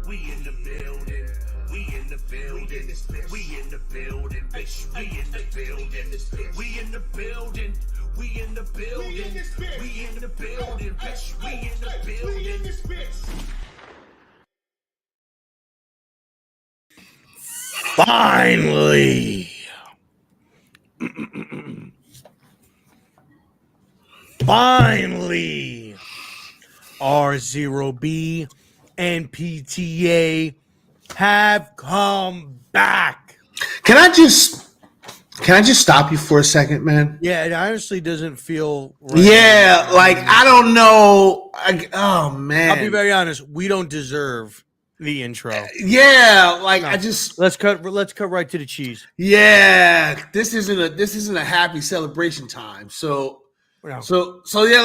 We in the building. We in the building. We in the building, bitch. We in the building. We in the building. We in the building. We in the building, bitch. We in the building. Finally. Finally. RZeroB and PTA have come back. Can I just stop you for a second, man? Yeah, it honestly doesn't feel right. Yeah, like I don't know. Oh man, I'll be very honest. We don't deserve the intro. Yeah, like No. I just Let's cut right to the cheese. yeah. This isn't a happy celebration time. So No. so yeah.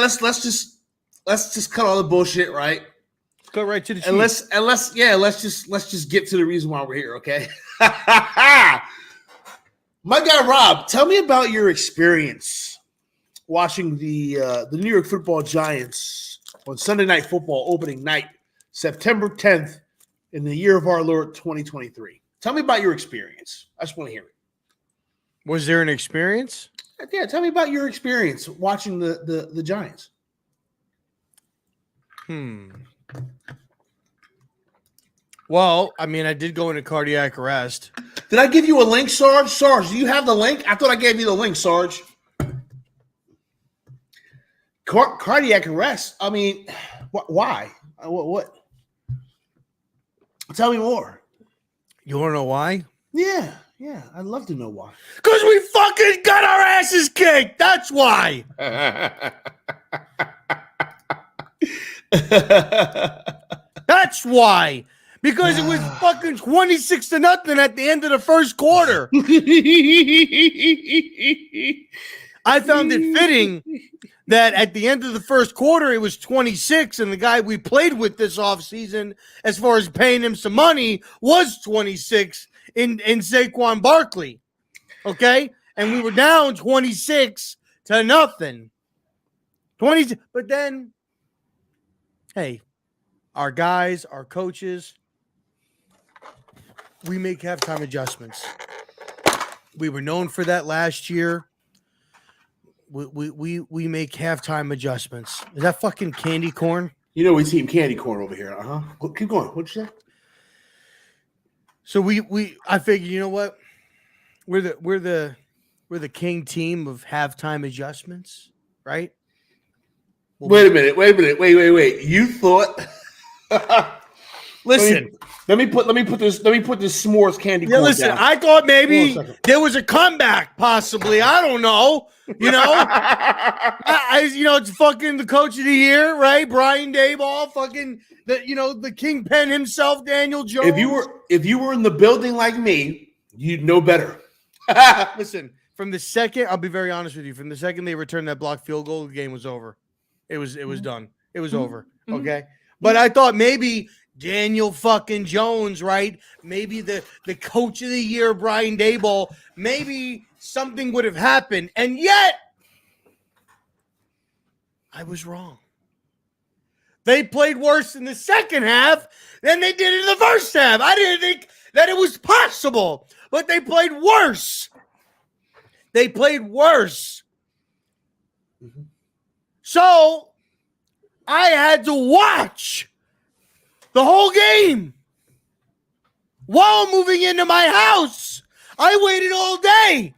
Let's just cut all the bullshit, right? Cut right to the cheese. And let's just get to the reason why we're here, okay? My guy Rob, tell me about your experience watching the New York Football Giants on Sunday Night Football opening night, September 10th, in the year of our Lord 2023. Tell me about your experience. I just want to hear it. Was there an experience? Yeah, tell me about your experience watching the Giants. Well, I mean, I did go into cardiac arrest. Did I give you a link, Sarge? Sarge, do you have the link? I thought I gave you the link, Sarge. Cardiac arrest? I mean, why? What? Tell me more. You want to know why? Yeah, I'd love to know why. Because we fucking got our asses kicked. That's why. That's why. Because it was fucking 26-0 at the end of the first quarter. I found it fitting that at the end of the first quarter, it was 26, and the guy we played with this offseason, as far as paying him some money, was 26 in Saquon Barkley. Okay? And we were down 26-0. 20, but then, hey, our guys, our coaches, we make halftime adjustments. We were known for that last year. We make halftime adjustments. Is that fucking candy corn? You know we team candy corn over here, Keep going. What'd you say? So I figured, you know what? We're the king team of halftime adjustments, right? Wait a minute. Wait. You thought Listen. Let me put this s'mores candy corn listen, down. I thought maybe there was a comeback, possibly. I don't know. You know? It's fucking the coach of the year, right? Brian Daboll, fucking the kingpin himself, Daniel Jones. If you were in the building like me, you'd know better. Listen, from the second, I'll be very honest with you, from the second they returned that blocked field goal, the game was over. It was done. It was over. Okay. But I thought maybe Daniel fucking Jones, right? Maybe the coach of the year, Brian Daboll, maybe something would have happened. And yet, I was wrong. They played worse in the second half than they did in the first half. I didn't think that it was possible, but they played worse. They played worse. So I had to watch the whole game while moving into my house. I waited all day.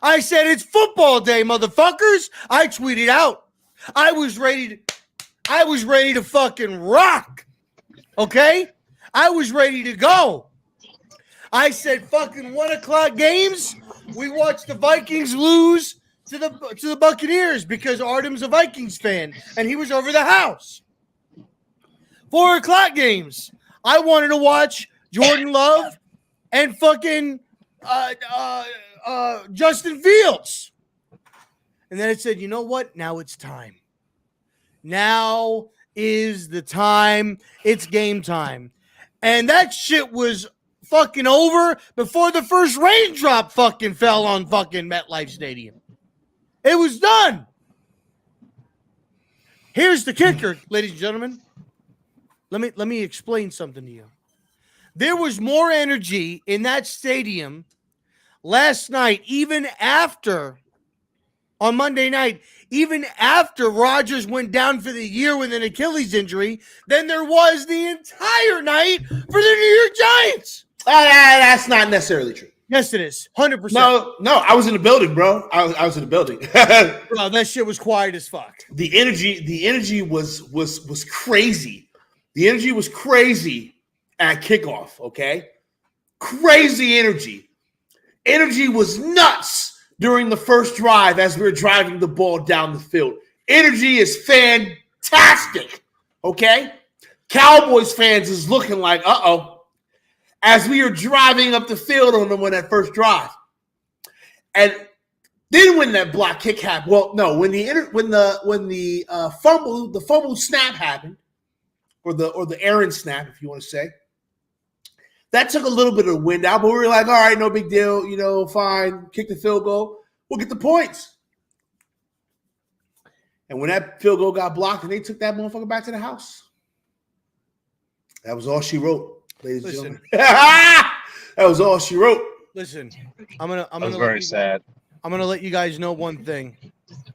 I said, it's football day, motherfuckers. I tweeted out. I was ready to fucking rock. Okay? I was ready to go. I said, fucking 1:00 games. We watched the Vikings lose to the Buccaneers because Artem's a Vikings fan and he was over the house. 4:00 games. I wanted to watch Jordan Love and fucking Justin Fields. And then it said, you know what? Now it's time. Now is the time. It's game time. And that shit was fucking over before the first raindrop fucking fell on fucking MetLife Stadium. It was done. Here's the kicker, ladies and gentlemen. let me explain something to you. There was more energy in that stadium last night, even after on Monday night, even after Rodgers went down for the year with an Achilles injury, than there was the entire night for the New York Giants. That's not necessarily true. Yes, it is. 100%. No, I was in the building, bro. I was in the building. Bro, that shit was quiet as fuck. The energy was crazy. The energy was crazy at kickoff, okay? Crazy energy. Energy was nuts during the first drive as we were driving the ball down the field. Energy is fantastic, okay? Cowboys fans is looking like, uh-oh, as we are driving up the field on them on that first drive. And then when that block kick happened, well, no, when the fumble snap happened, or the errant snap, if you want to say, that took a little bit of wind out, but we were like, all right, no big deal, fine, kick the field goal, we'll get the points. And when that field goal got blocked, and they took that motherfucker back to the house, that was all she wrote, ladies and gentlemen. That was all she wrote. Listen, I'm gonna very sad. I'm gonna let you guys know one thing.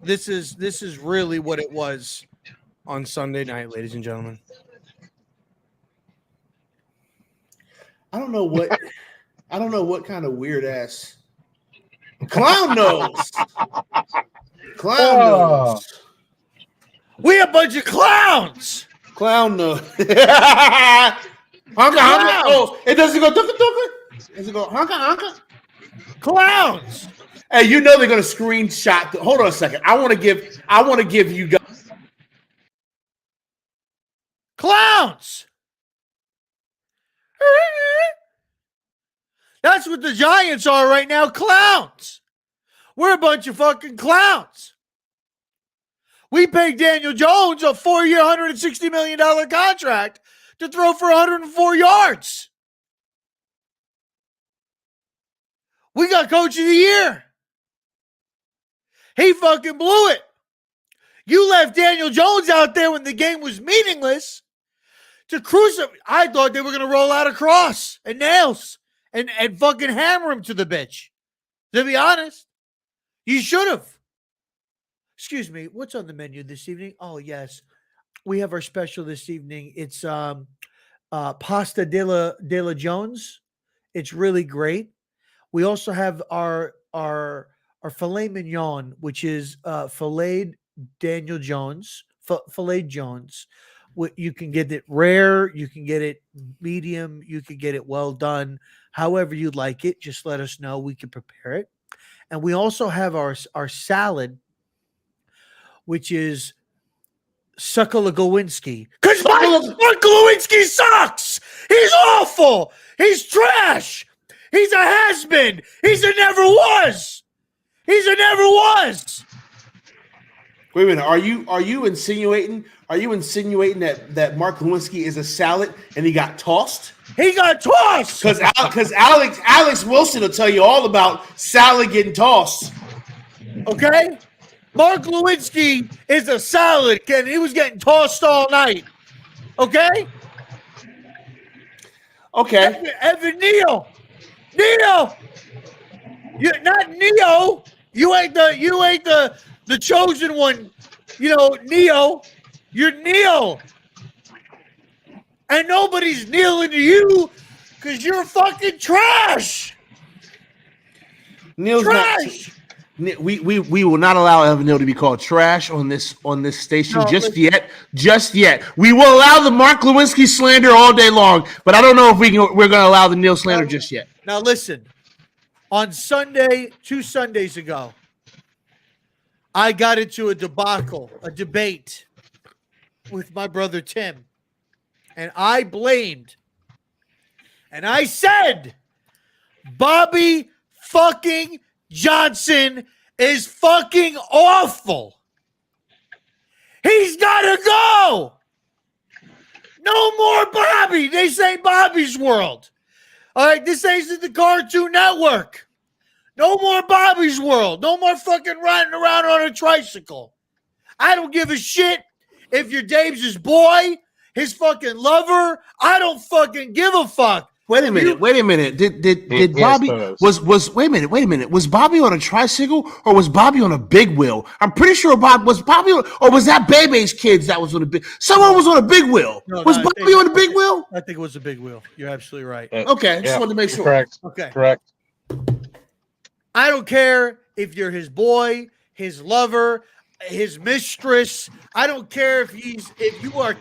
This is really what it was on Sunday night, ladies and gentlemen. I don't know what kind of weird ass clown nose. Clown nose. We a bunch of clowns. Clown nose. Honka honka. Oh, it doesn't go duka duka. Does it go honka honka? Clowns. Hey, you know they're gonna screenshot. Hold on a second. I want to give you guys Clowns. That's what the Giants are right now, clowns. We're a bunch of fucking clowns. We paid Daniel Jones a 4-year, $160 million contract to throw for 104 yards. We got Coach of the Year. He fucking blew it. You left Daniel Jones out there when the game was meaningless to crucify. I thought they were going to roll out a cross and nails and fucking hammer him to the bitch. To be honest, you should have. Excuse me, what's on the menu this evening? Oh, yes. We have our special this evening. It's pasta de la Jones. It's really great. We also have our filet mignon, which is filleted Daniel Jones, filleted Jones. You can get it rare, you can get it medium, you can get it well done. However you'd like it, just let us know. We can prepare it. And we also have our salad, which is Suckalagowinski. Because Mark Lewinsky sucks. He's awful. He's trash. He's a has-been. He's a never was. He's a never was. Wait a minute. Are you insinuating that Mark Lewinsky is a salad and he got tossed? He got tossed. Because Alex Wilson will tell you all about salad getting tossed. Okay? Mark Lewinsky is a salad, and he was getting tossed all night. Okay? Okay. Evan Neal. You're not Neo. You ain't the chosen one. Neo. You're Neil. And nobody's kneeling to you because you're fucking trash. Neil's trash. We will not allow Evan Neal to be called trash on this station yet. Just yet. We will allow the Mark Lewinsky slander all day long, but I don't know if we're going to allow the Neil slander just yet. Now listen. On Sunday, 2 Sundays ago, I got into a debate with my brother Tim. And I blamed. And I said, Bobby fucking Johnson is fucking awful. He's got to go. No more Bobby. This ain't Bobby's world. All right, this ain't the Cartoon Network. No more Bobby's world. No more fucking riding around on a tricycle. I don't give a shit if you're Dave's boy. his fucking lover. I don't fucking give a fuck. Wait a minute. Did Bobby wait a minute. Was Bobby on a tricycle or was Bobby on a big wheel? I'm pretty sure was that Bebe's kids that was on a big? Someone was on a big wheel. Was Bobby on a big wheel? I think it was a big wheel. You're absolutely right. Okay, just wanted to make sure. Correct. Okay. Correct. I don't care if you're his boy, his lover, his mistress. I don't care if you are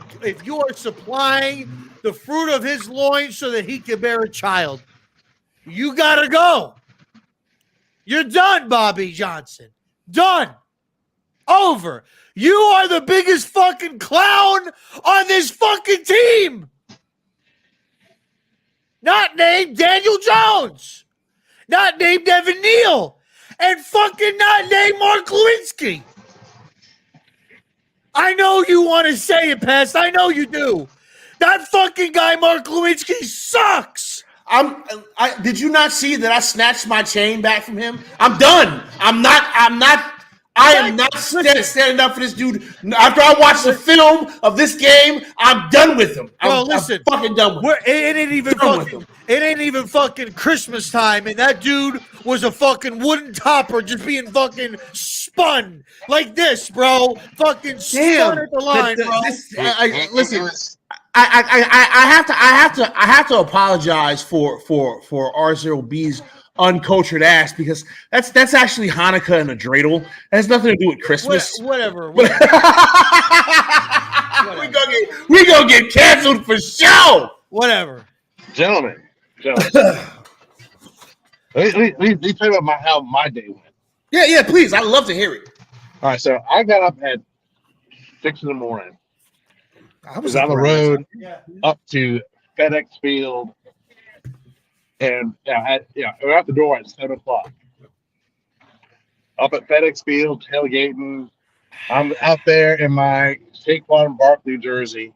supplying the fruit of his loins so that he can bear a child. You gotta go. You're done, Bobby Johnson. Done. Over. You are the biggest fucking clown on this fucking team. Not named Daniel Jones. Not named Evan Neal. And fucking not named Mark Lewinsky. I know you want to say it, Pest. I know you do. That fucking guy, Mark Lewinsky, sucks. Did you not see that I snatched my chain back from him? I'm done. I am not standing up for this dude. After I watched the film of this game, I'm done with him. I'm fucking done with him. It ain't even fucking Christmas time, and that dude was a fucking wooden topper just being fucking spun like this, bro. Fucking spun at the line, bro. Listen. I have to apologize for RZeroB's uncultured ass because that's actually Hanukkah and a dreidel. It has nothing to do with Christmas. Whatever. We gonna get canceled for sure. Whatever. Gentlemen. Let me tell you about how my day went. Yeah, please. I'd love to hear it. All right, so I got up at 6 in the morning. I was on the road up to FedEx Field, and we're out the door at 7 o'clock. Up at FedEx Field, tailgating. I'm out there in my Saquon Barkley jersey,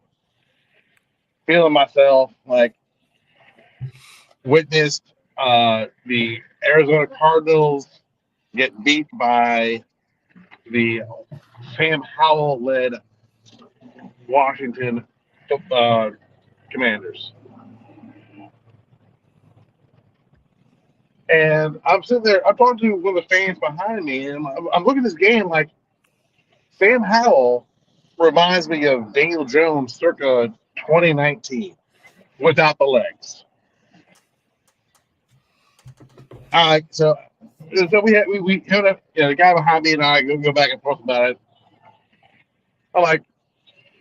feeling myself like witnessed the Arizona Cardinals get beat by the Sam Howell-led Washington Commanders. And I'm sitting there, I'm talking to one of the fans behind me, and I'm looking at this game like Sam Howell reminds me of Daniel Jones circa 2019 without the legs. All right, so we had the guy behind me and I go back and forth about it. I'm like,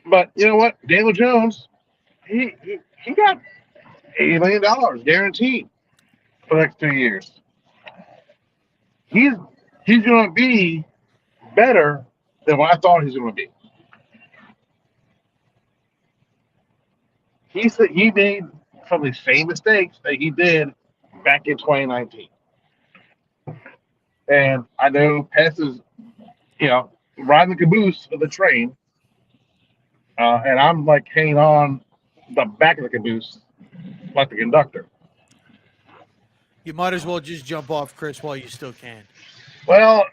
but you know what? Daniel Jones, he got $80 million guaranteed for the next 2 years. He's going to be better than what I thought he was going to be. He said he made some of the same mistakes that he did back in 2019. And I know Pest is, riding the caboose of the train. And I'm like hanging on the back of the caboose like the conductor. You might as well just jump off, Chris, while you still can. Well,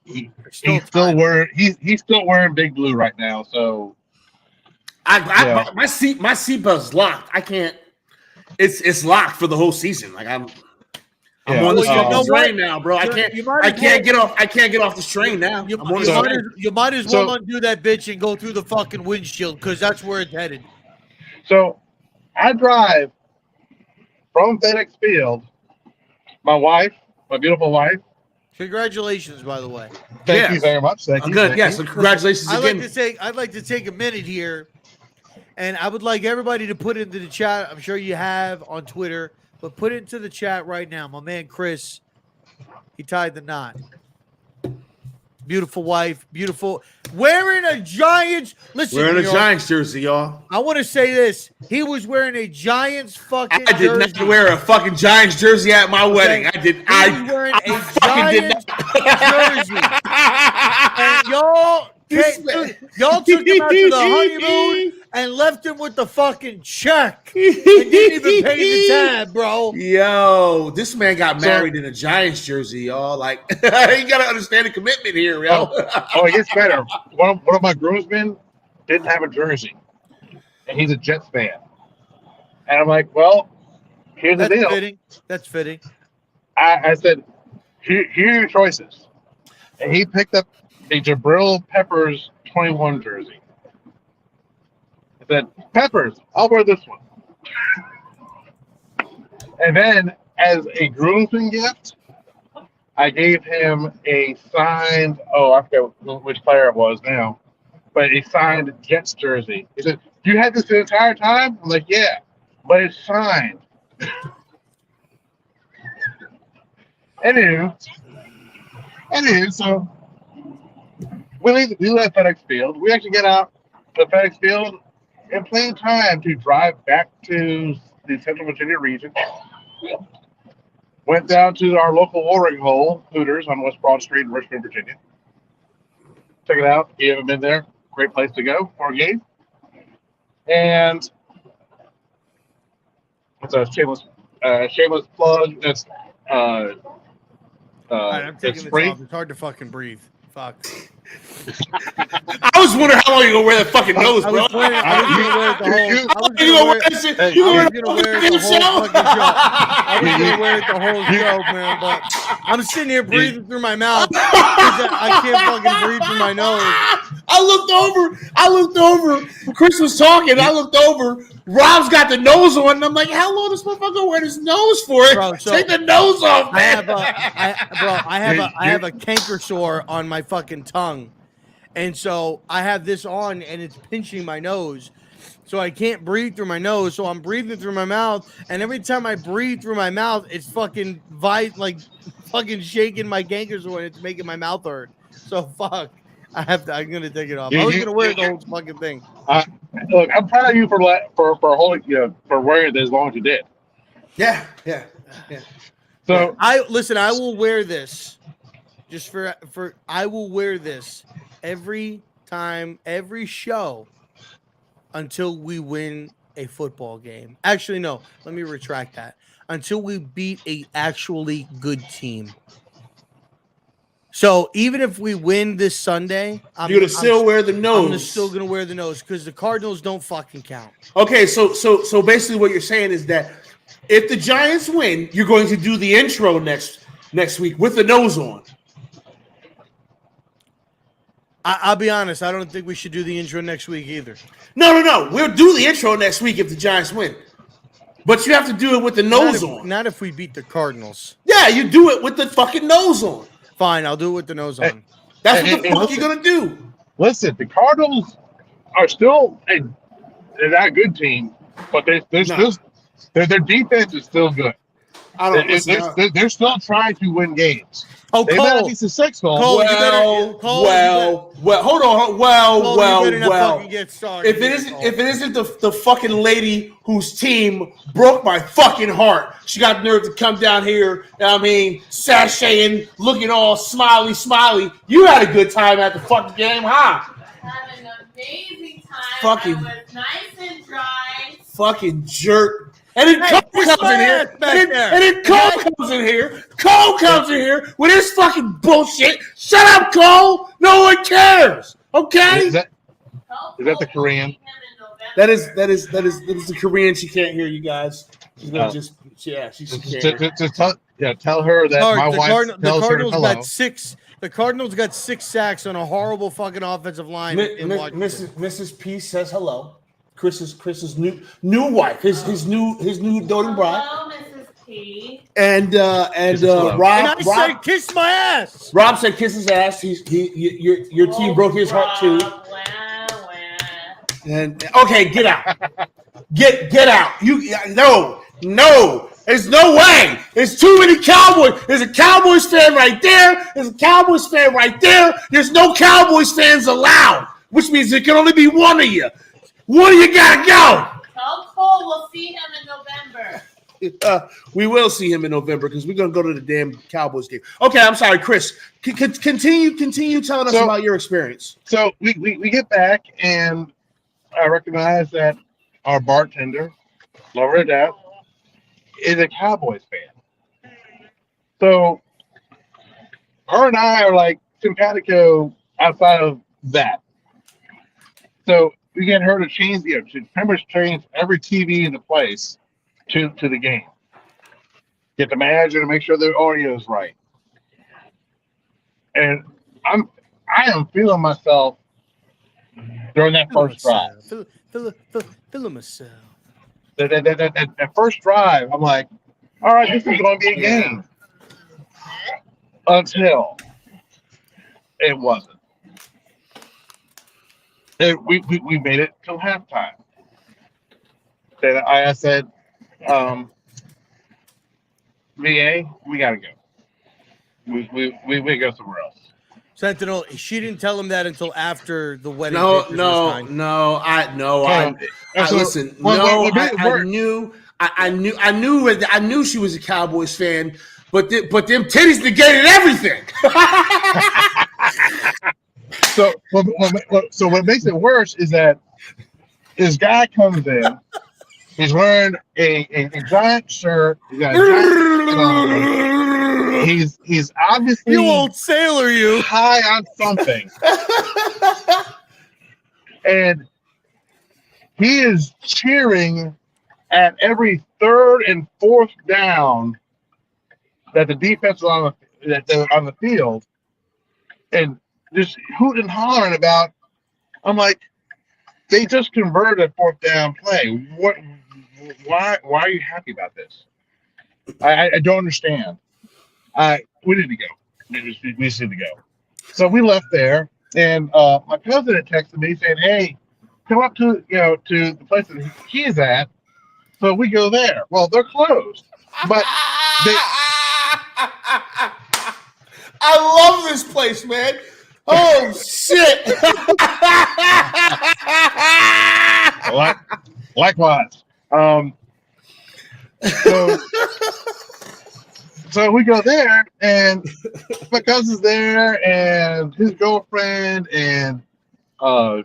he's still wearing Big Blue right now, so my seatbelt's locked. I can't. It's locked for the whole season. Like I'm on this train now, bro. I can't get off this train now. You might as well undo that bitch and go through the fucking windshield because that's where it's headed. So I drive from FedEx Field. My beautiful wife. Congratulations, by the way. Thank you very much. Thank you. Good. Yes, congratulations again. I'd like to take a minute here, and I would like everybody to put into the chat. I'm sure you have on Twitter, but put it into the chat right now. My man Chris, he tied the knot. Beautiful wife, beautiful. Wearing a Giants. Listen, wearing a Giants jersey, y'all. I want to say this. He was wearing a Giants fucking jersey. I did not wear a fucking Giants jersey at my wedding. I did. He was wearing a Giants jersey. And y'all took him out to the honeymoon and left him with the fucking check. And didn't even pay the tab, bro. Yo, this man got married in a Giants jersey, y'all. Like, you gotta understand the commitment here, yo. It gets better. One of my groomsmen didn't have a jersey. and he's a Jets fan. And I'm like, well, here's the deal. That's fitting. I said, here are your choices. And he picked up a Jabril Peppers 21 jersey. I said, Peppers, I'll wear this one. And then, as a groomsman gift, I gave him a signed, I forget which player it was now, but a signed Jets jersey. He said, you had this the entire time? I'm like, yeah, but it's signed. Anywho, so we left FedEx Field. We actually get out to FedEx Field in plain time to drive back to the Central Virginia region. Went down to our local watering hole, Hooters, on West Broad Street in Richmond, Virginia. Check it out. If you haven't been there, great place to go for a game. And it's a shameless plug. It's All right, I'm taking this off. It's hard to fucking breathe. Fuck. I was wondering how long you gonna wear that fucking nose, bro. I was gonna wear it the whole show, man. But I'm sitting here breathing through my mouth. I can't fucking breathe through my nose. I looked over. Chris was talking. I looked over. Rob's got the nose on, and I'm like, how long does this motherfucker wear his nose for? Bro, so take the nose off, man. I have a canker sore on my fucking tongue. And so I have this on and it's pinching my nose. So I can't breathe through my nose. So I'm breathing through my mouth. And every time I breathe through my mouth, it's fucking fucking shaking my canker sore and it's making my mouth hurt. So fuck. I'm gonna take it off. I was gonna wear the whole fucking thing. Look, I'm proud of you for holding, for wearing it as long as you did. Yeah. So I will wear this. Just I will wear this every time, every show until we win a football game. Actually, no, let me retract that. Until we beat a actually good team. So even if we win this Sunday, you're gonna still wear the nose. I'm still gonna wear the nose because the Cardinals don't fucking count. Okay, so basically what you're saying is that if the Giants win, you're going to do the intro next week with the nose on. I'll be honest. I don't think we should do the intro next week either. No. We'll do the intro next week if the Giants win. But you have to do it with the nose on. Not if we beat the Cardinals. Yeah, you do it with the fucking nose on. Fine, I'll do it with the nose on. That's what the fuck you're going to do. Listen, the Cardinals are still they're not a good team, but they're still their defense is still good. They're still trying to win games. Oh, they might be successful. Hold on. If it isn't the fucking lady whose team broke my fucking heart, she got the nerve to come down here. Sashaying, looking all smiley. You had a good time at the fucking game, huh? Had an amazing time. Fucking it was nice and dry. Fucking jerk. And then Cole comes in here. Cole comes in here with his fucking bullshit. Shut up, Cole. No one cares. Okay? Is that the Korean? That is the Korean. She can't hear you guys. She's gonna just tell her that my wife tells her hello. The Cardinals got 6 sacks on a horrible fucking offensive line. Mrs. P says hello. Chris's new wife, his new doting bride. Hello, Mrs. P. And Rob. And I said, kiss my ass. Rob said, kiss his ass. Your team broke his heart too. And okay, get out. Get out. No. There's no way. There's too many Cowboys. There's a Cowboys fan right there. There's a Cowboys fan right there. There's no Cowboys fans allowed, which means there can only be one of you. One of you gotta go. Tell Cole we'll see him in November. We will see him in November because we're gonna go to the damn Cowboys game. Okay, I'm sorry, Chris. Continue telling us about your experience. So we get back and I recognize that our bartender, Laura Death, is a Cowboys fan. So her and I are like simpatico outside of that. So we get her to change, to pretty much change every TV in the place to the game. Get the manager to make sure the audio is right. And I am feeling myself during that first drive. Feeling myself. That first drive, I'm like, all right, this is going to be a game. Until it wasn't. We made it till halftime. And I said, VA, we got to go. We go somewhere else. Sentinel, she didn't tell him that until after the wedding. I knew she was a Cowboys fan, but them titties negated everything. So what makes it worse is that this guy comes in, he's wearing a giant shirt, he's got a giant he's obviously you old sailor, you high on something. And he is cheering at every third and fourth down that the defense is on the field, and just hooting and hollering about. I'm like, they just converted a fourth down play. What? Why are you happy about this? I don't understand. We need to go. We just need to go. So we left there, and my cousin had texted me saying, "Hey, come up to the place that he is at." So we go there. Well, they're closed, but I love this place, man. Oh shit! Likewise. So we go there, and my cousin's there, and his girlfriend, and the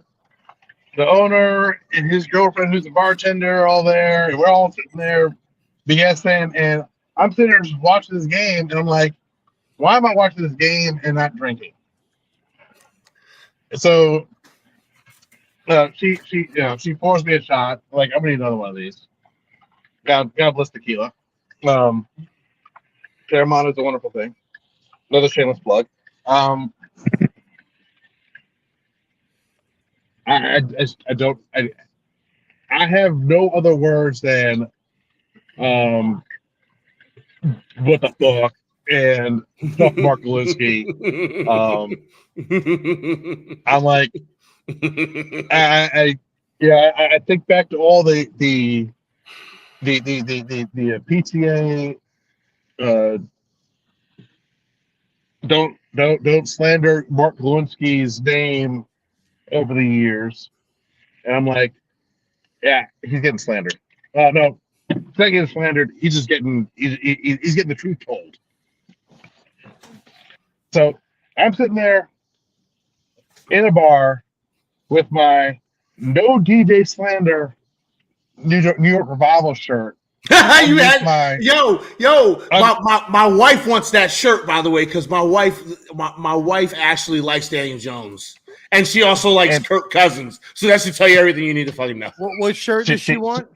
owner, and his girlfriend, who's a bartender, are all there, and we're all sitting there BSing, and I'm sitting there just watching this game, and I'm like, why am I watching this game and not drinking? So she pours me a shot. Like, I'm gonna need another one of these. God bless tequila. Fairmont is a wonderful thing. Another shameless plug. I have no other words than what the fuck and fuck Mark Lewinsky. I'm like, I think back to all the PTA. Don't slander Mark Lewinsky's name over the years, and I'm like, yeah, he's getting slandered. No, he's not getting slandered. He's just getting he's getting the truth told. So I'm sitting there in a bar with my no DJ slander New York Revival shirt. You had my wife wants that shirt, by the way, because my wife actually likes Daniel Jones, and she also likes Kirk Cousins. So that should tell you everything you need to fucking know. What shirt does she want?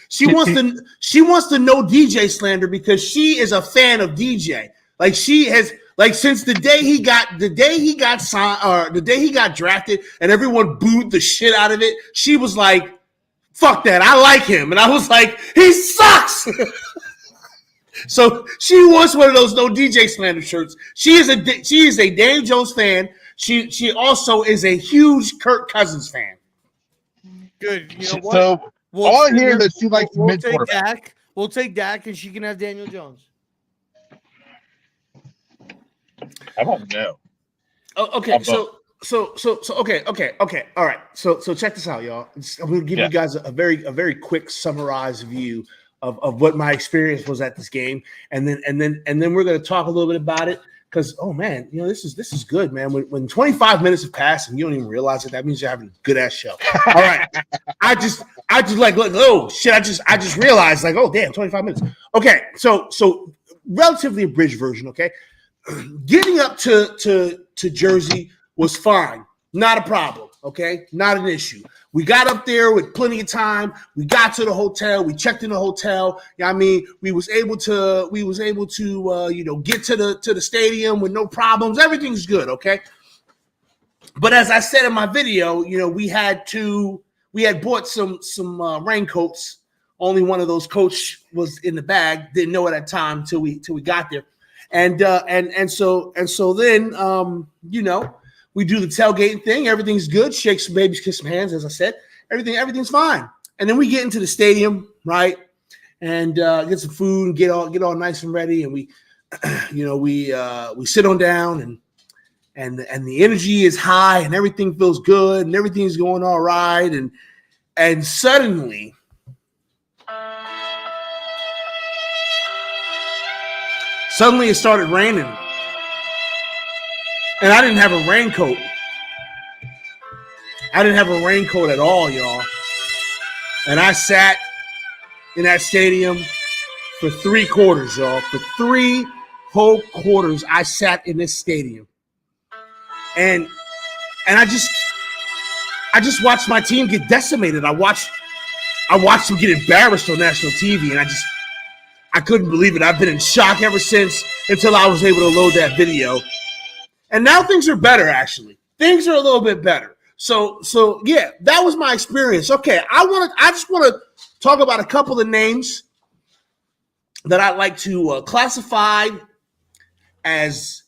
She wants the no DJ slander because she is a fan of DJ. Like, she has, like, since the day he got signed, or the day he got drafted, and everyone booed the shit out of it. She was like, fuck that, I like him. And I was like, he sucks. So she wants one of those no DJ slander shirts. She is a Daniel Jones fan. She also is a huge Kirk Cousins fan. Good. You know what? So all I hear that she likes mid quarterback. We'll take Dak, and she can have Daniel Jones. I don't know. Oh, okay. So okay. All right. So check this out, y'all. I'm going to give you guys a very quick summarized view of what my experience was at this game, and then we're going to talk a little bit about it, because, oh man, this is good, man. When 25 minutes have passed and you don't even realize it, that means you're having a good ass show. All right. I just like, look, oh shit, I just realized, like, oh damn, 25 minutes. Okay. So relatively abridged version. Okay. Getting up to Jersey was fine. Not a problem. Okay, not an issue. We got up there with plenty of time. We got to the hotel. We checked in the hotel. I mean, we was able to get to the stadium with no problems. Everything's good. Okay. But as I said in my video, we had bought some raincoats. Only one of those coach was in the bag. Didn't know at that time till we got there, and so then we do the tailgating thing. Everything's good. Shake some babies, kiss some hands. As I said, everything's fine. And then we get into the stadium, right, and get some food and get all nice and ready. And we sit on down and the energy is high and everything feels good and everything's going all right. And suddenly, it started raining. And I didn't have a raincoat. I didn't have a raincoat at all, y'all. And I sat in that stadium for 3 quarters, y'all. For 3 whole quarters, I sat in this stadium. And I just watched my team get decimated. I watched them get embarrassed on national TV, and I couldn't believe it. I've been in shock ever since until I was able to load that video. And now things are better, actually. Things are a little bit better. So yeah, that was my experience. Okay, I just want to talk about a couple of names that I'd like to classify as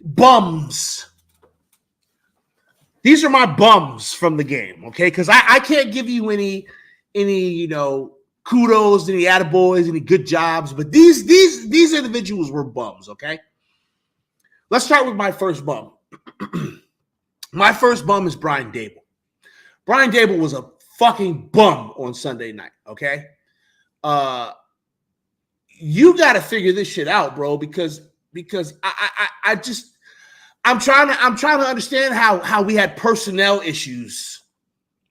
bums. These are my bums from the game, okay? Because I can't give you any kudos, any attaboys, any good jobs, but these individuals were bums, okay? Let's start with my first bum. My first bum is Brian Dable. Brian Dable was a fucking bum on Sunday night, okay? You got to figure this shit out, bro, because I'm trying to understand how we had personnel issues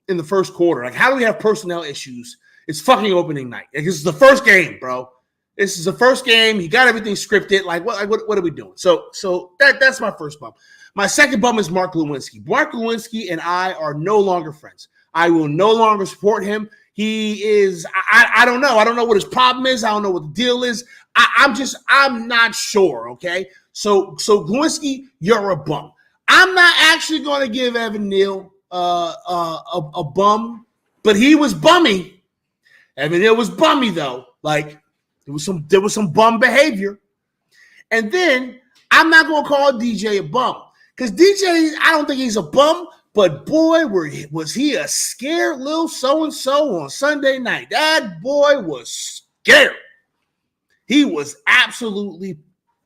in the first quarter. Like, how do we have personnel issues? It's fucking opening night. Like, this is the first game, bro. This is the first game. He got everything scripted. Like, what are we doing? So that's my first bum. My second bum is Mark Lewinsky. Mark Lewinsky and I are no longer friends. I will no longer support him. He is, I don't know. I don't know what his problem is. I don't know what the deal is. I'm not sure, okay? So Lewinsky, you're a bum. I'm not actually going to give Evan Neal a bum, but he was bummy. Evan Neal was bummy, though. Like, there was some bum behavior. And then I'm not going to call DJ a bum. Because DJ, I don't think he's a bum, but boy, was he a scared little so-and-so on Sunday night. That boy was scared. He was absolutely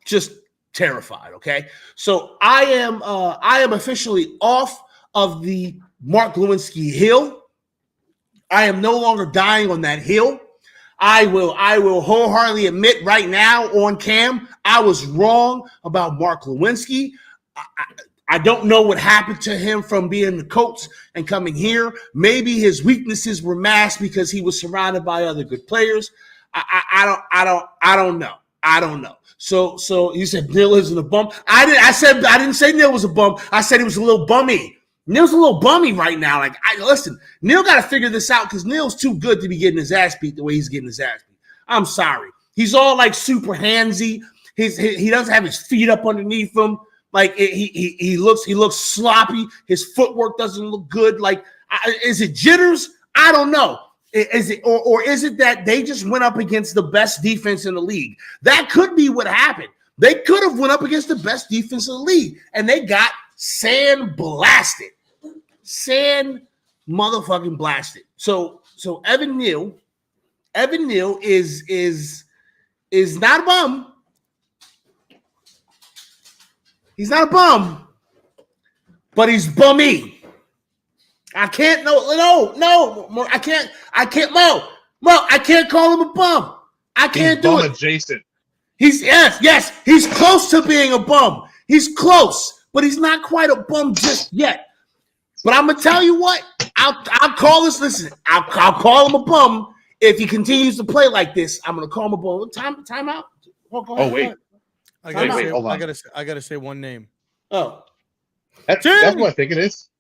just terrified, okay? So I am officially off of the Mark Lewinsky hill. I am no longer dying on that hill. I will wholeheartedly admit right now on cam, I was wrong about Mark Lewinsky. I don't know what happened to him from being the coach and coming here. Maybe his weaknesses were masked because he was surrounded by other good players. I don't know. I don't know. So you said Neal isn't a bum. I didn't say Neal was a bum. I said he was a little bummy. Neal's a little bummy right now. Like, listen, Neal got to figure this out because Neal's too good to be getting his ass beat the way he's getting his ass beat. I'm sorry. He's all like super handsy. He doesn't have his feet up underneath him. Like, he looks sloppy. His footwork doesn't look good. Like, is it jitters? I don't know. Is it or is it that they just went up against the best defense in the league? That could be what happened. They could have went up against the best defense in the league, and they got sand blasted. Sand motherfucking blasted. So Evan Neal is not a bum. He's not a bum, but he's bummy. I can't no. I can't Mo. I can't call him a bum. I can't do it. Adjacent. He's yes. He's close to being a bum. He's close, but he's not quite a bum just yet. But I'm gonna tell you what. I'll call this. Listen, I'll call him a bum if he continues to play like this. I'm gonna call him a bum. Time out. Oh wait. I gotta say one name. Oh, that's what I think it is.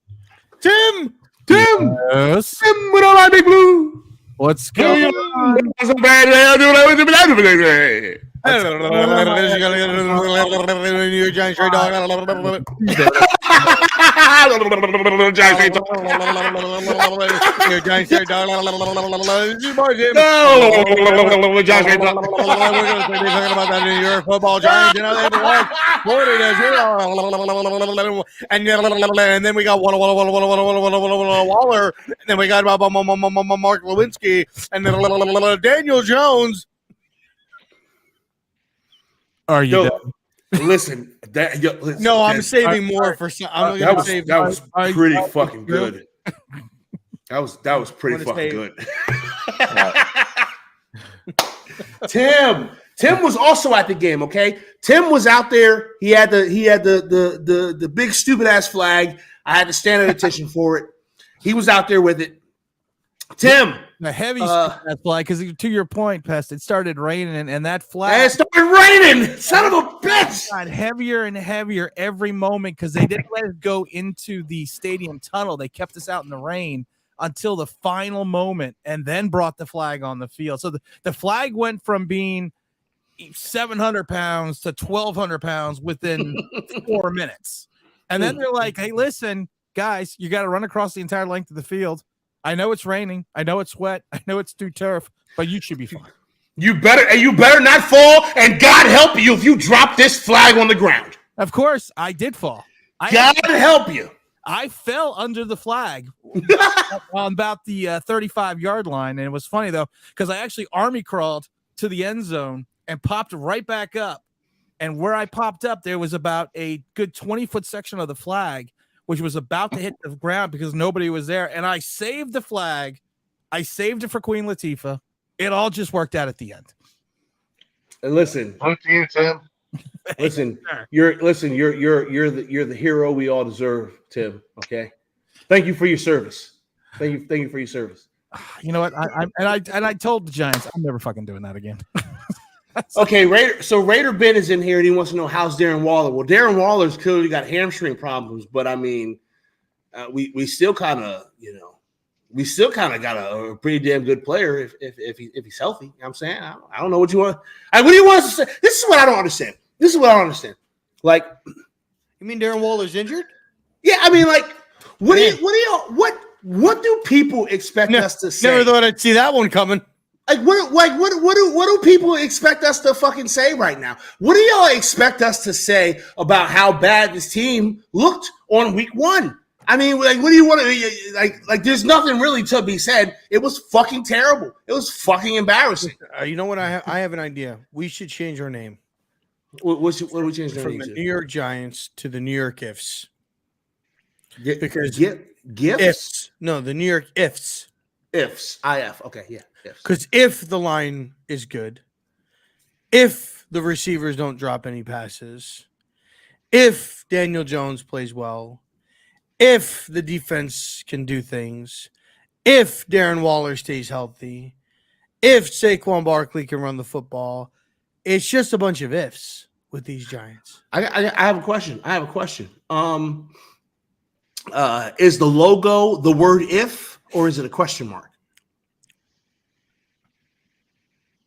Tim. Yes. Tim with all my big blue. What's going on? New Giant straight dog. New Giant straight dog. We're going to be talking about that New York Football Giants. You know, they won 40-0. And then we got Waller. And then we got Mark Lewinsky. And then Daniel Jones. Are you done? Listen, No, I'm saving more for some. That was pretty fucking good. That was pretty fucking good. Tim was also at the game. Okay, Tim was out there. He had the big stupid ass flag. I had to stand at attention for it. He was out there with it. Tim, the heavy that flag, because to your point, Pest, it started raining, and that flag. And it started raining. Son of a bitch! Got heavier and heavier every moment because they didn't let it go into the stadium tunnel. They kept us out in the rain until the final moment, and then brought the flag on the field. So the flag went from being 700 pounds to 1,200 pounds within 4 minutes, and then they're like, "Hey, listen, guys, you got to run across the entire length of the field. I know it's raining. I know it's wet. I know it's through turf, but you should be fine. You better not fall, and God help you if you drop this flag on the ground." Of course, I did fall. God help you. I fell under the flag on about the 35-yard line, and it was funny though because I actually army crawled to the end zone and popped right back up. And where I popped up, there was about a good 20-foot section of the flag, which was about to hit the ground because nobody was there. And I saved the flag. I saved it for Queen Latifah. It all just worked out at the end. And listen, Tim. Listen, you're the hero we all deserve, Tim. Okay, thank you for your service. Thank you for your service. You know what? I told the Giants I'm never fucking doing that again. Okay, Raider Ben is in here and he wants to know how's Darren Waller. Well, Darren Waller's clearly got hamstring problems, but I mean, we still kind of got a pretty damn good player if he's healthy. You know what I'm saying, I don't know what you want. What do you want us to say? This is what I don't understand. Like, you mean Darren Waller's injured? Yeah, I mean, like, what do people expect us to say? Never thought I'd see that one coming. What do people expect us to fucking say right now? What do y'all expect us to say about how bad this team looked on week 1? I mean, like, what do you want to like? There's nothing really to be said. It was fucking terrible. It was fucking embarrassing. You know what? I have an idea. We should change our name. What do we change our name from the to? New York Giants to the New York Ifs. Because gifts? Ifs. No, the New York Ifs. Ifs. IF. Okay, yeah. Because if the line is good, if the receivers don't drop any passes, if Daniel Jones plays well, if the defense can do things, if Darren Waller stays healthy, if Saquon Barkley can run the football, it's just a bunch of ifs with these Giants. I have a question. Is the logo the word if, or is it a question mark?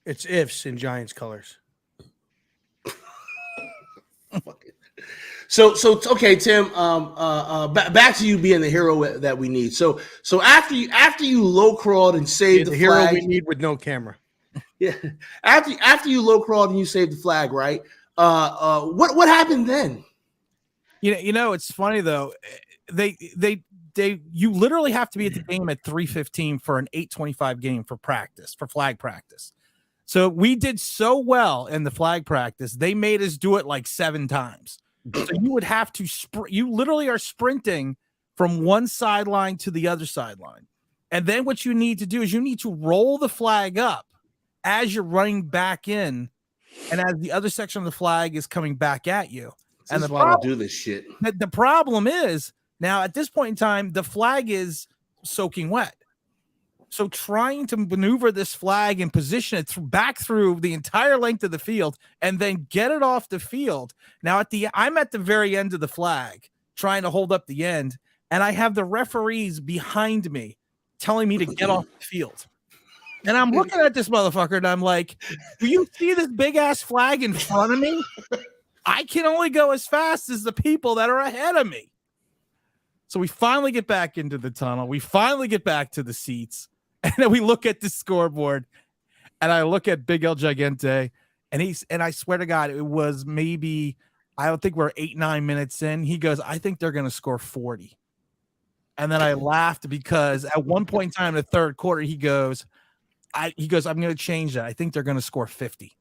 It's ifs in Giants colors. So okay, Tim. Back to you being the hero that we need. So after you low crawled and saved the hero flag, we need with no camera. Yeah. After you low crawled and you saved the flag, right? What happened then? You know, it's funny though. You literally have to be at the game at 3:15 for an 8:25 game for flag practice. So we did so well in the flag practice, they made us do it like 7 times. So you would have to you literally are sprinting from one sideline to the other sideline. And then what you need to do is you need to roll the flag up as you're running back in and as the other section of the flag is coming back at you. This is why I don't do this shit. The problem is now at this point in time, the flag is soaking wet. So trying to maneuver this flag and position it back through the entire length of the field and then get it off the field. Now I'm at the very end of the flag trying to hold up the end. and I have the referees behind me telling me to get off the field. And I'm looking at this motherfucker, and I'm like, do you see this big-ass flag in front of me? I can only go as fast as the people that are ahead of me. So we finally get back into the tunnel. We finally get back to the seats. And then we look at the scoreboard, and I look at Big El Gigante, and I swear to God, it was maybe, I don't think we're 8-9 minutes in. He goes, I think they're going to score 40. And then I laughed because at one point in time in the third quarter, he goes, I'm going to change that. I think they're going to score 50.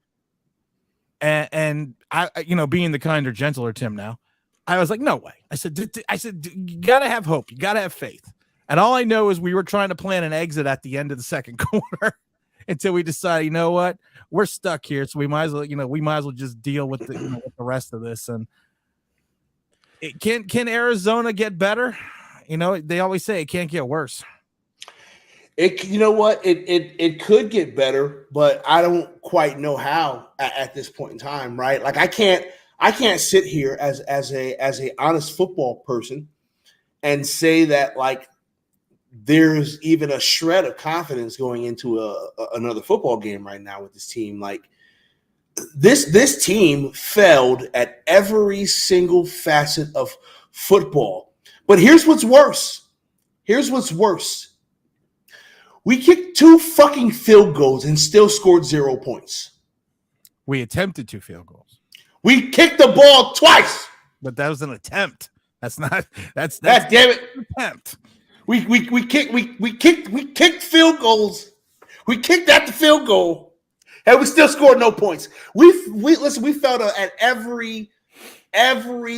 And I, being the kinder, gentler Tim now, I was like, no way. I said, you got to have hope. You got to have faith. And all I know is we were trying to plan an exit at the end of the second quarter until we decided, you know what, we're stuck here. So we might as well, just deal with with the rest of this. And can Arizona get better? They always say it can't get worse. You know what? It could get better, but I don't quite know how at this point in time, right? Like I can't sit here as a honest football person and say that like there's even a shred of confidence going into another football game right now with this team. Like this team failed at every single facet of football. But here's what's worse. We kicked 2 fucking field goals and still scored 0 points. We attempted 2 field goals. We kicked the ball twice. But that was an attempt. That's God damn it. An attempt. We kicked field goals. We kicked at the field goal, and we still scored no points. We felt at every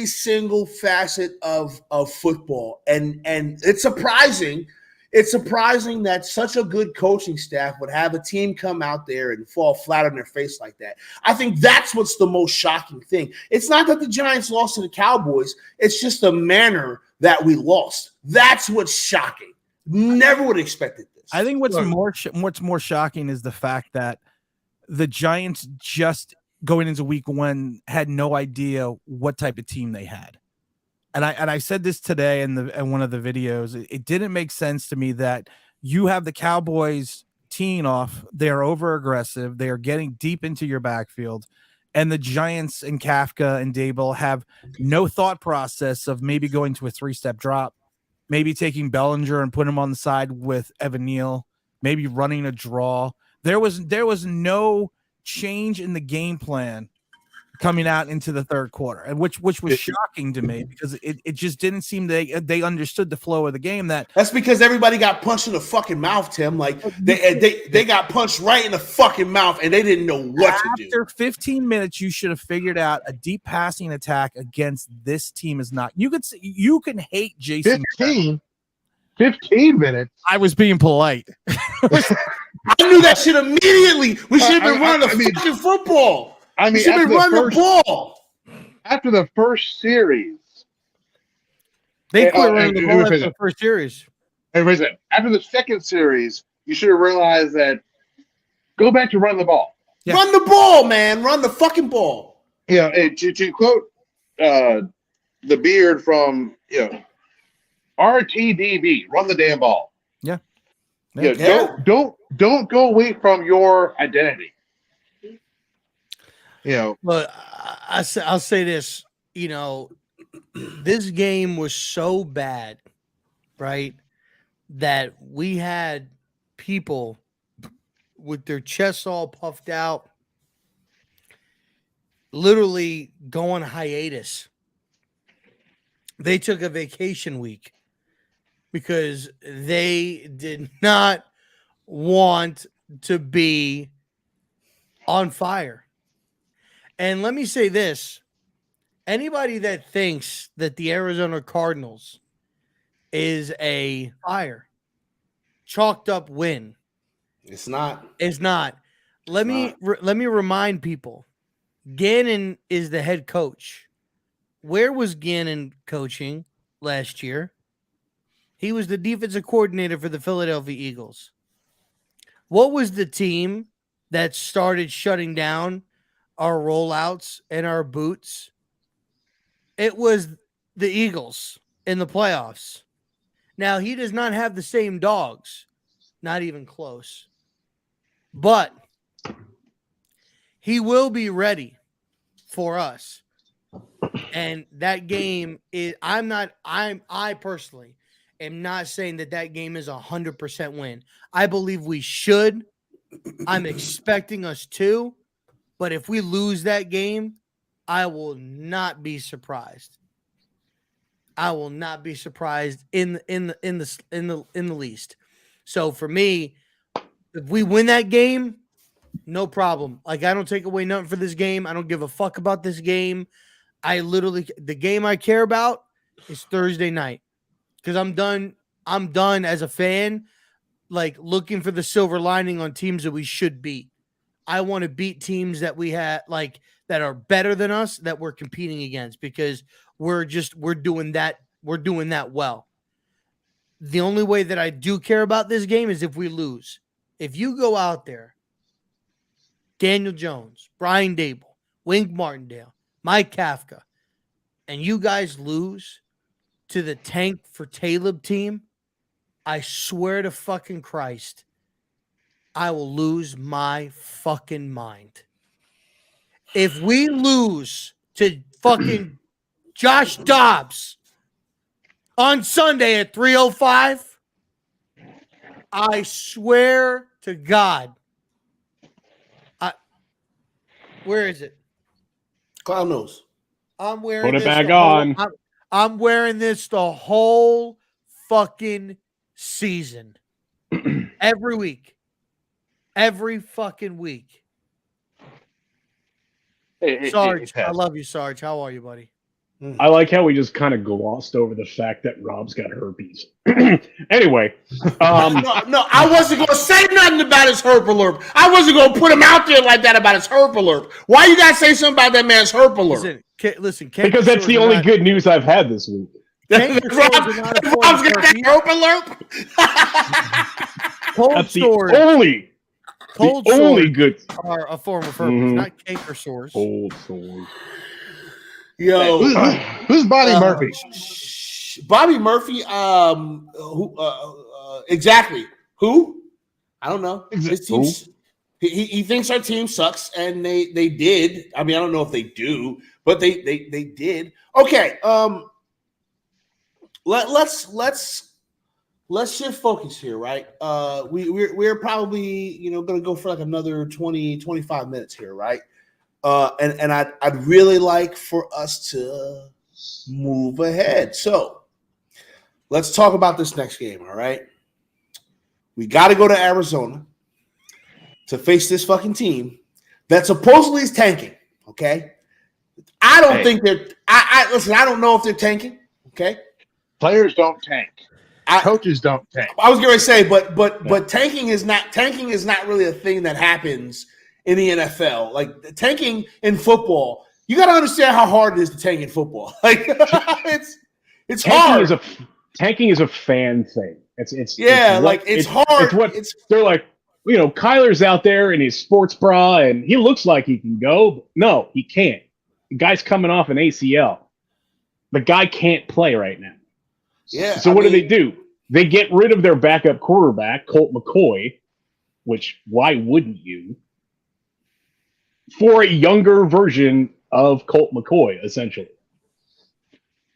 single facet of football, and it's surprising. It's surprising that such a good coaching staff would have a team come out there and fall flat on their face like that. I think that's what's the most shocking thing. It's not that the Giants lost to the Cowboys. It's just the manner that we lost. That's what's shocking. Never would have expected this. I think what's more shocking is the fact that the Giants just going into week 1 had no idea what type of team they had. And I said this today in one of the videos. It didn't make sense to me that you have the Cowboys teeing off. They are over aggressive. They are getting deep into your backfield, and the Giants and Kafka and Dable have no thought process of maybe going to a 3-step drop, maybe taking Bellinger and putting him on the side with Evan Neal, maybe running a draw. There was no change in the game plan coming out into the third quarter, and which was shocking to me because it just didn't seem they understood the flow of the game. That's because everybody got punched in the fucking mouth, Tim. Like they got punched right in the fucking mouth, and they didn't know what to do. After 15 minutes, you should have figured out a deep passing attack against this team is not. You can hate Jason. 15 minutes. I was being polite. I knew that shit immediately. We should have been running the fucking football. I mean, after the ball. After the first series, they quit running the ball after the first series. After the second series, you should have realized that go back to run the ball. Yeah. Run the ball, man. Run the fucking ball. To quote the beard from RTDB, run the damn ball. Yeah. Don't go away from your identity. But I'll say this, this game was so bad, right, that we had people with their chests all puffed out, literally going hiatus. They took a vacation week because they did not want to be on fire. And let me say this. Anybody that thinks that the Arizona Cardinals is a fire, chalked up win. It's not. Let me remind people. Gannon is the head coach. Where was Gannon coaching last year? He was the defensive coordinator for the Philadelphia Eagles. What was the team that started shutting down our rollouts and our boots? It was the Eagles in the playoffs. Now, he does not have the same dogs, not even close. But he will be ready for us. And that game is I personally am not saying that game is 100% win. I believe we should. I'm expecting us to, but if we lose that game, I will not be surprised. I will not be surprised in the least. So for me, if we win that game, no problem. Like, I don't take away nothing for this game. I don't give a fuck about this game. The game I care about is Thursday night, because I'm done as a fan, like, looking for the silver lining on teams that we should beat. I want to beat teams that we had, like, that are better than us, that we're competing against, because we're doing that well. The only way that I do care about this game is if we lose. If you go out there, Daniel Jones, Brian Dable, Wink Martindale, Mike Kafka, and you guys lose to the Tank for Taleb team, I swear to fucking Christ, I will lose my fucking mind. If we lose to fucking Josh Dobbs on Sunday at 3:05, I swear to God. Where is it? Clown nose. I'm wearing Put it this back on. I'm wearing this the whole fucking season. Every week. Every fucking week. Sarge, I love you, Sarge. How are you, buddy? I like how we just kind of glossed over the fact that Rob's got herpes. Anyway, No, I wasn't going to say nothing about his herp alert. I wasn't going to put him out there like that about his herp alert. Why you got to say something about that man's herp alert? Listen, because that's the only good news I've had this week. Rob's got that herp alert? Cold stores. Only good are a form of herpes, not canker sores. Cold sores. Yo, who's Bobby Murphy? Bobby Murphy. Exactly. Who? I don't know. His team. He thinks our team sucks, and they did. I mean, I don't know if they do, but they did. Okay. Let's shift focus here, right? We're probably going to go for like another 20-25 minutes here, right? And I'd really like for us to move ahead. So let's talk about this next game, all right? We got to go to Arizona to face this fucking team that supposedly is tanking, okay? I don't think they're listen, I don't know if they're tanking, okay? Players don't tank. Coaches don't tank. I was going to say, but tanking is not really a thing that happens in the NFL. Like, tanking in football, you got to understand how hard it is to tank in football. Like, it's hard. Tanking is a fan thing. It's hard. They're like, Kyler's out there in his sports bra and he looks like he can go. But no, he can't. The guy's coming off an ACL. The guy can't play right now. Yeah. So what do? They get rid of their backup quarterback, Colt McCoy, which why wouldn't you? For a younger version of Colt McCoy, essentially.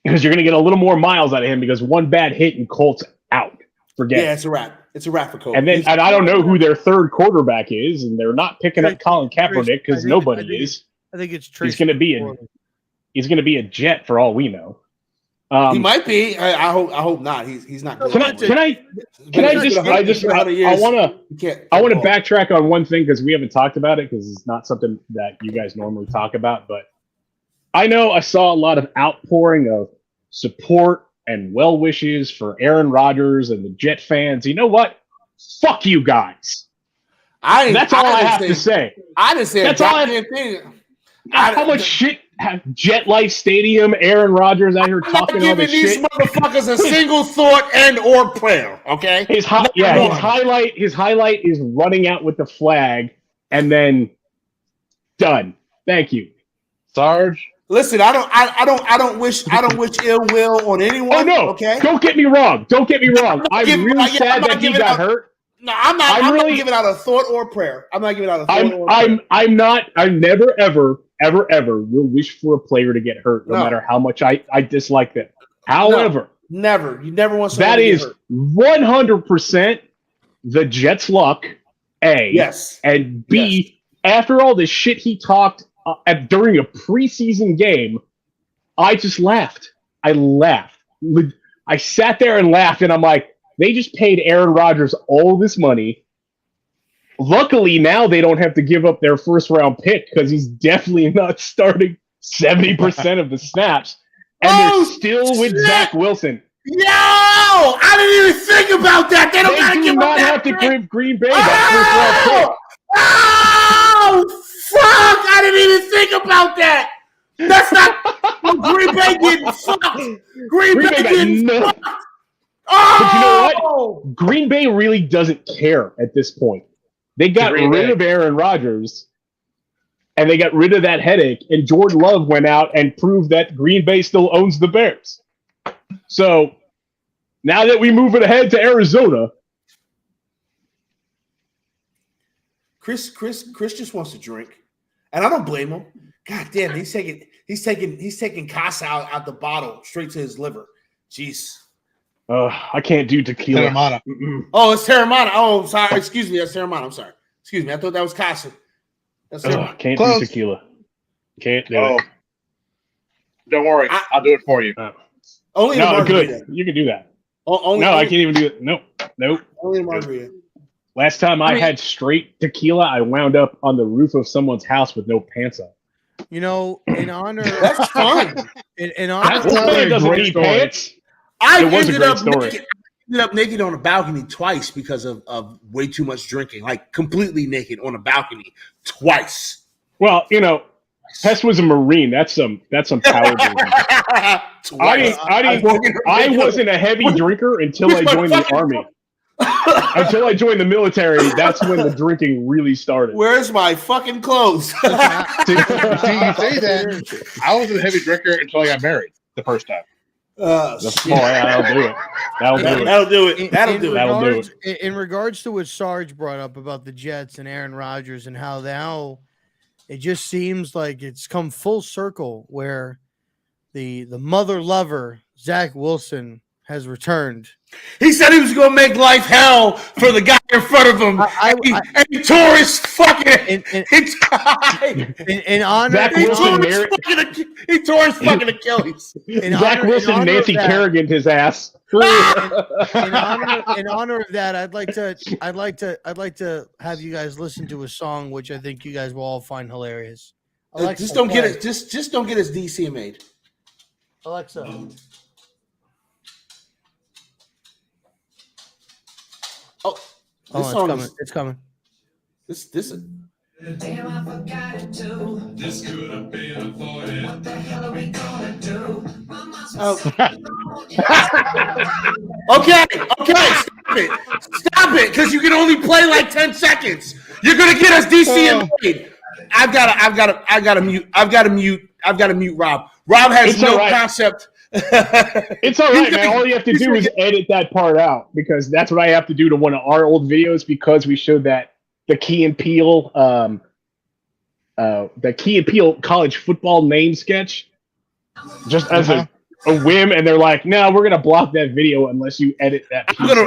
Because you're going to get a little more miles out of him because one bad hit and Colt's out. Forget it. Yeah, it's a wrap. It's a wrap for Colt. And I don't know who their third quarterback is, and they're not picking up Colin Kaepernick because nobody is. I think it's Tracy. He's going to be a Jet for all we know. He might be. I hope not. He's not. I want to backtrack on one thing because we haven't talked about it because it's not something that you guys normally talk about. But I know I saw a lot of outpouring of support and well wishes for Aaron Rodgers and the Jet fans. You know what? Fuck you guys. That's all I have to say. I didn't say that's all I have. How much shit have Jet Life Stadium, Aaron Rodgers out here talking all this shit? These motherfuckers a single thought and or prayer. Okay. His highlight is running out with the flag and then done. Thank you, Sarge. Listen, I don't wish ill will on anyone. Oh no! Okay. Don't get me wrong. I'm really sad that he got hurt. No, I'm not giving out a thought or a prayer. I'm not giving out a thought or a prayer. I never ever will wish for a player to get hurt, no matter how much I dislike them. However, never. You never want that to is 100% the Jets' luck. A. Yes. And B. Yes. After all this shit he talked during a preseason game, I just laughed. I laughed. I sat there and laughed, and I'm like, they just paid Aaron Rodgers all this money. Luckily, now they don't have to give up their first-round pick because he's definitely not starting 70% of the snaps. And they're still with Zach Wilson. Yo! I didn't even think about that. They don't got to give up that have to give Green Bay that first-round pick. Oh! Fuck! I didn't even think about that. That's not Green Bay getting fucked. Green Bay getting fucked. Oh! But you know what? Green Bay really doesn't care at this point. They got rid of Aaron Rodgers, and they got rid of that headache, and Jordan Love went out and proved that Green Bay still owns the Bears. So now that we move it ahead to Arizona, Chris just wants to drink, and I don't blame him. God damn, he's taking Casa out the bottle straight to his liver. Jeez. I can't do tequila. Terramana. Oh, it's Terramana. Oh, sorry. Excuse me. That's Terramana. I'm sorry. Excuse me. I thought that was Casa. That's can't do tequila. Can't do it. Don't worry. I'll do it for you. Only a margarita. Good. You can do that. Only, I can't even do it. Nope. Only a margarita. Last time I had straight tequila, I wound up on the roof of someone's house with no pants on. You know, in honor. That's fun. In honor. That doesn't need pants. I ended up naked on a balcony twice because of way too much drinking. Like completely naked on a balcony twice. Well, Pest was a Marine. That's some power drinking. I wasn't a heavy drinker until I joined the army. Until I joined the military, that's when the drinking really started. Where's my fucking clothes? See, you say that. I wasn't a heavy drinker until I got married the first time. That'll do it. That'll do it. In regards to what Sarge brought up about the Jets and Aaron Rodgers and how now it just seems like it's come full circle where the mother lover Zach Wilson has returned. He said he was going to make life hell for the guy in front of him. And he tore his fucking. In honor, he tore his fucking Achilles. Zach Wilson, Nancy Kerrigan, his ass. In honor of that, I'd like to have you guys listen to a song which I think you guys will all find hilarious. Alexa, just don't get it. Just don't get his DC made. Alexa. It's coming. This is. Damn, I forgot it too. This could have been avoided. What the hell are we gonna do? Okay, stop it, because you can only play like 10 seconds. You're gonna get us DC made. I've got to mute Rob. Rob has no concept. It's all right, man. All you have to do is edit that part out, because that's what I have to do to one of our old videos, because we showed that the Key and Peele college football name sketch just as a whim, and they're like, no, we're gonna block that video unless you edit that piece out.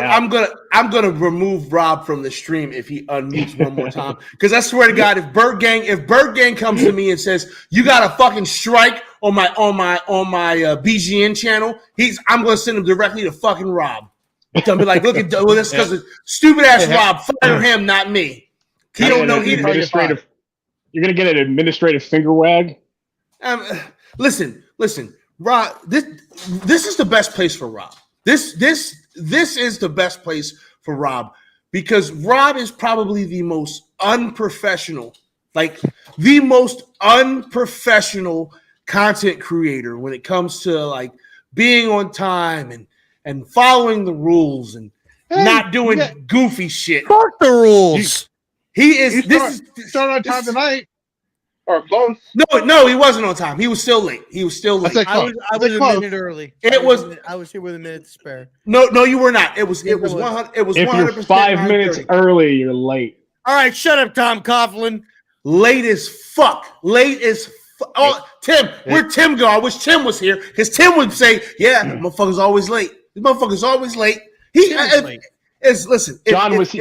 I'm gonna remove Rob from the stream if he unmutes one more time, because I swear to God, if Bird Gang comes to me and says you got a fucking strike on my BGN channel, I'm gonna send him directly to fucking Rob. I'm gonna be like, look at this because of stupid ass Rob. Fire him, not me. He don't know he administrative. You're gonna get an administrative finger wag. Listen, Rob. This is the best place for Rob. This is the best place for Rob, because Rob is probably the most unprofessional content creator when it comes to like being on time and following the rules and not doing goofy shit. Fuck the rules. He is. Started on time tonight. or close. No, he wasn't on time. He was still late. He was still late. I was a minute early. I was here with a minute to spare. No, you were not. It was 100. It was If 100%. you're 5 minutes early, you're late. All right, shut up, Tom Coughlin. Late as fuck. Oh, Tim, where'd Tim go? I wish Tim was here because Tim would say, "Yeah, motherfucker's always late. This motherfucker's always late." Listen. John was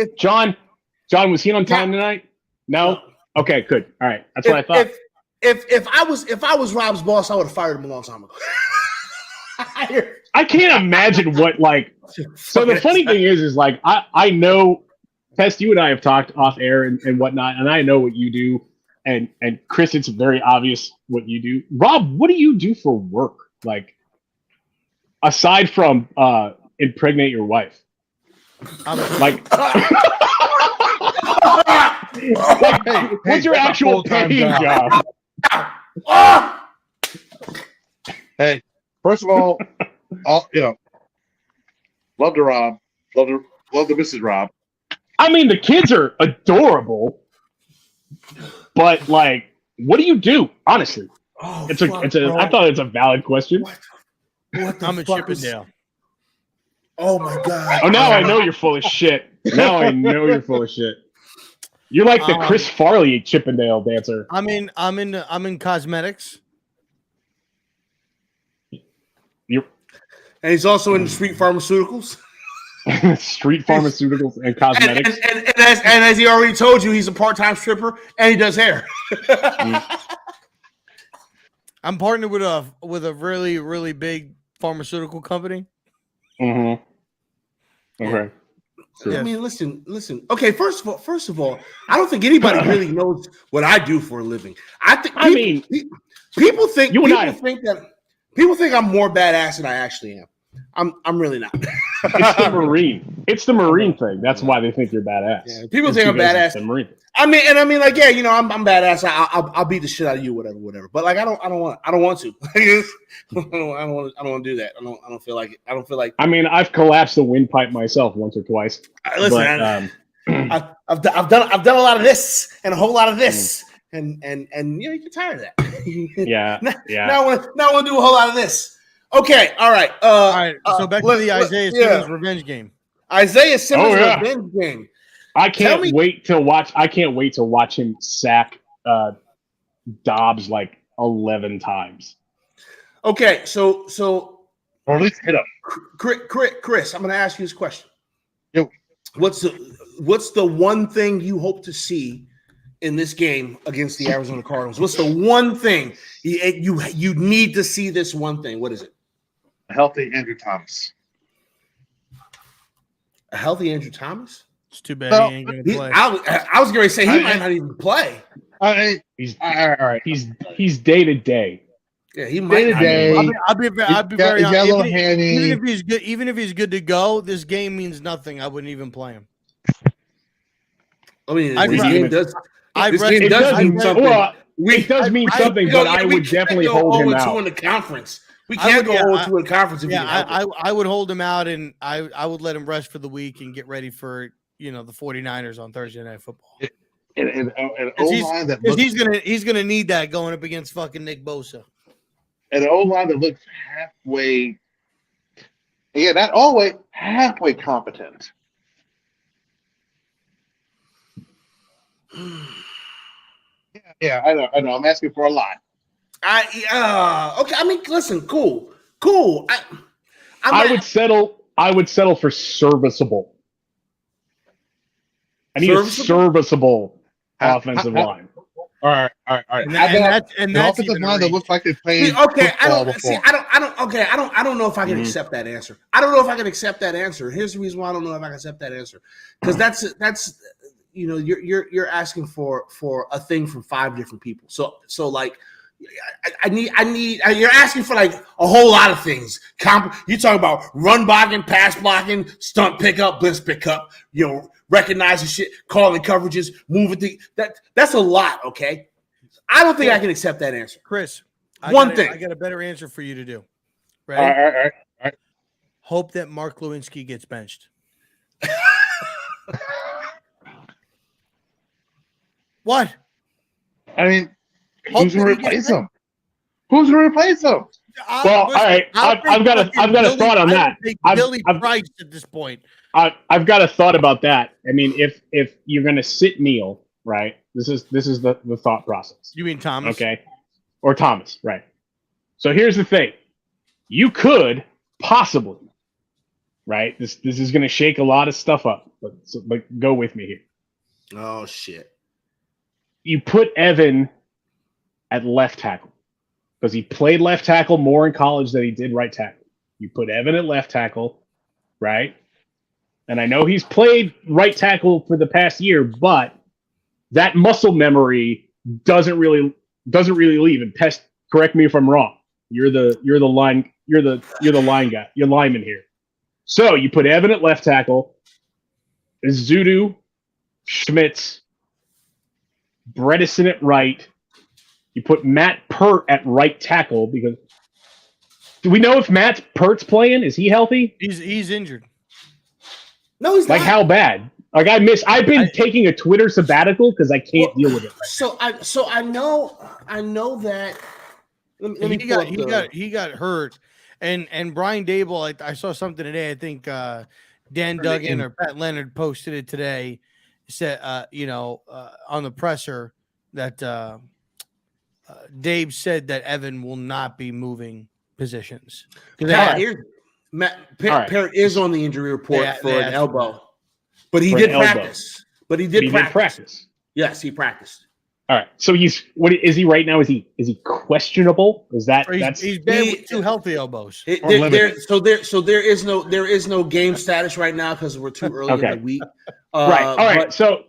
he on time tonight? No. Okay, good. All right, that's what I thought. If I was Rob's boss, I would have fired him a long time ago. I can't imagine what like. So the funny thing is like I know, Pest, you and I have talked off air and whatnot, and I know what you do, and Chris, it's very obvious what you do. Rob, what do you do for work? Like, aside from impregnate your wife, like. What's your actual paying job? Hey, first of all, love to Rob, love the Mrs. Rob. I mean, the kids are adorable, but like, what do you do? Honestly, I thought it's a valid question. What the I'm a fuck Chippendale. Oh my god! Oh, now I know you're full of shit. Now I know you're full of shit. You're like the Chris Farley Chippendale dancer. I'm in cosmetics. And he's also in street pharmaceuticals. Street pharmaceuticals and cosmetics. And as he already told you, he's a part-time stripper and he does hair. I'm partnered with a really, really big pharmaceutical company. Mm-hmm. Okay. Sure. I mean, listen. Okay, first of all, I don't think anybody really knows what I do for a living. People think I'm more badass than I actually am. I'm really not. It's the Marine. It's the Marine thing. That's why they think you're badass. Yeah, people think I'm badass. The Marine. I mean, like, yeah, I'm badass. I'll beat the shit out of you, whatever. But like, I don't want to. I don't want to do that. I don't feel like it. I don't feel like. I mean, I've collapsed the windpipe myself once or twice. Listen, I've done a lot of this and a whole lot of this, and you get tired of that. Yeah. Now I want to do a whole lot of this. Okay, all right. So back to the Isaiah Simmons revenge game. Isaiah Simmons revenge game. I can't wait to watch him sack Dobbs like 11 times. Okay, so or at least hit him. Chris, I'm going to ask you this question. Yo. What's the one thing you hope to see in this game against the Arizona Cardinals? What's the one thing you need to see? This one thing. What is it? A healthy Andrew Thomas. A healthy Andrew Thomas? It's too bad he ain't going to play. I was going to say he might not even play. He's all right. He's day to day. Yeah, he might. I'll be very honest. Even if he's good to go, this game means nothing. I wouldn't even play him. I mean, this game does mean something. Well, it does mean something, but I would definitely hold him out. In the conference. We can't go 0-2 in conference. I would hold him out, and I would let him rest for the week and get ready for the 49ers on Thursday Night Football. He's gonna need that going up against fucking Nick Bosa. And an O-line that looks halfway. Yeah, not always halfway competent. Yeah, I know. I'm asking for a lot. Okay. I mean, listen, cool. I would settle for serviceable. I need a serviceable offensive line. All right. And that's offensive line that looks like they played. Okay, I don't know if I can accept that answer. I don't know if I can accept that answer. Here's the reason why I don't know if I can accept that answer. Because that's you're asking for a thing from 5 different people. So like. I need. You're asking for like a whole lot of things. You talk about run blocking, pass blocking, stunt pickup, blitz pickup. Recognizing shit, calling coverages, moving. That's a lot. Okay, I don't think I can accept that answer, Chris. I got a better answer for you to do. Ready? All right. Hope that Mark Lewinsky gets benched. What? I mean. Who's going to replace him? Who's going to replace him? Well, all right. I've got a thought on that. Billy Price at this point. I've got a thought about that. I mean, if you're going to sit Neal, right? This is the thought process. You mean Thomas? Okay, or Thomas, right? So here's the thing: you could possibly, right? This is going to shake a lot of stuff up, but go with me here. Oh shit! You put Evan at left tackle because he played left tackle more in college than he did right tackle. You put Evan at left tackle, right? And I know he's played right tackle for the past year, but that muscle memory doesn't really leave. And Pest, correct me if I'm wrong. You're the line guy. You're lineman here. So you put Evan at left tackle, Zudu, Schmitz, Bredesen at right. You put Matt Pert at right tackle because do we know if Matt Pert's playing? Is he healthy? He's injured. No, he's like not. How bad? Like I've been taking a Twitter sabbatical because I can't deal with it. Right so I know that. He got hurt, and Brian Dable. I saw something today. I think Dan Duggan or Pat Leonard posted it today. Said on the presser that Dave said that Evan will not be moving positions. Parrott is on the injury report for an elbow, but he did practice. But he did practice. Yes, he practiced. All right. So what is he right now? Is he questionable? Is that he's bad with 2 healthy elbows? So there is no game status right now because we're too early in the week. Right. All right. So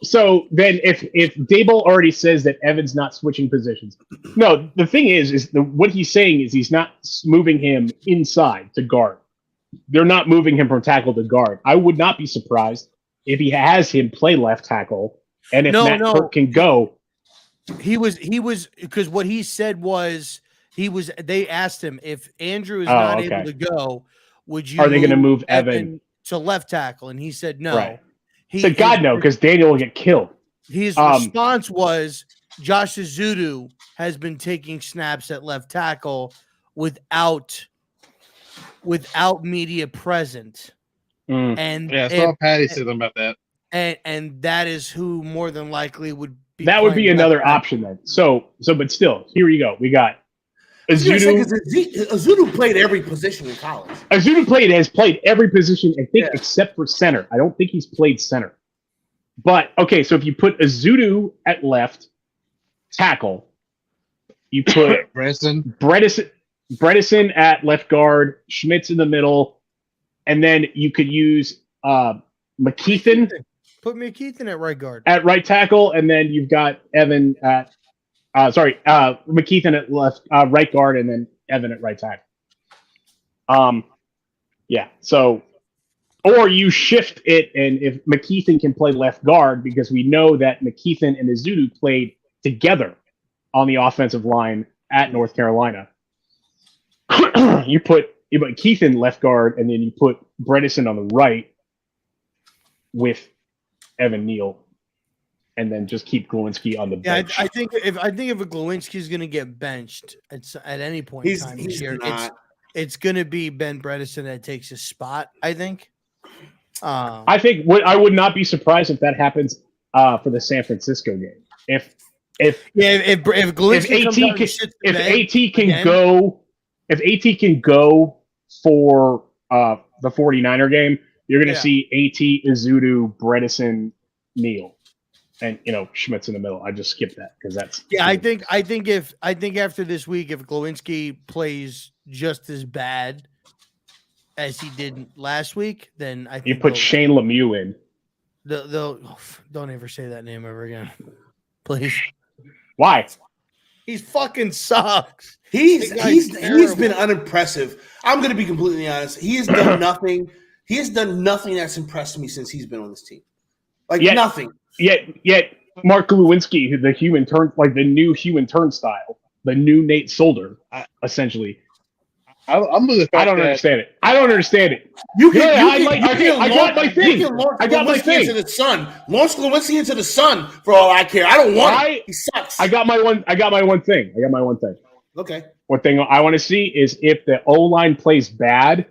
then if Dable already says that Evan's not switching positions, no. The thing is what he's saying is he's not moving him inside to guard. They're not moving him from tackle to guard. I would not be surprised if he has him play left tackle, and if Matt Pert can go. He was because what he said was they asked him if Andrew is not able to go, would you? Are they going to move Evan to left tackle? And he said no. Right. He said God no, because Daniel will get killed. His response was Josh Zudu has been taking snaps at left tackle without media present. And I saw Patty say something about that. And that is who more than likely would be. That would be another option then. So, but still, here you go. We got Zudu. Zudu played every position in college. Zudu has played every position, I think, except for center. I don't think he's played center. But okay, so if you put Zudu at left tackle, you put Bredesen at left guard, Schmitz in the middle, and then you could use McKeithen. Put McKeithen at right guard. At right tackle, and then you've got Evan at McKeithen at left right guard, and then Evan at right tackle. So or you shift it, and if McKeithen can play left guard, because we know that McKeithen and Zudu played together on the offensive line at North Carolina. you put Keithan left guard, and then you put Bredesen on the right with Evan Neal, and then just keep Glowinski on the bench. I think if Glowinski is going to get benched at any point in time this year, it's going to be Ben Bredesen that takes his spot. I think. I think I would not be surprised if that happens for the San Francisco game. If AT can go for the 49er game, you're going to see AT, Izudu, Bredesen, Neal, and Schmitz in the middle. I just skipped that because that's I think after this week, if Glowinski plays just as bad as he did last week, then I think you put Shane Lemieux in. Don't ever say that name ever again, please. Why? He fucking sucks. He's been unimpressive. I'm going to be completely honest. He has done nothing. He has done nothing that's impressed me since he's been on this team. Nothing. Yet Mark Glowinski, the new human turnstile, the new Nate Solder, essentially, I'm with the fact I don't understand it. I don't understand it. You can, Yeah, you can, you can I got my thing. You can launch I got my Lewinsky thing. into the sun. Launch Lewinsky into the sun for all I care. I don't want him. He sucks. I got my one thing. Okay. One thing I want to see is if the O-line plays bad,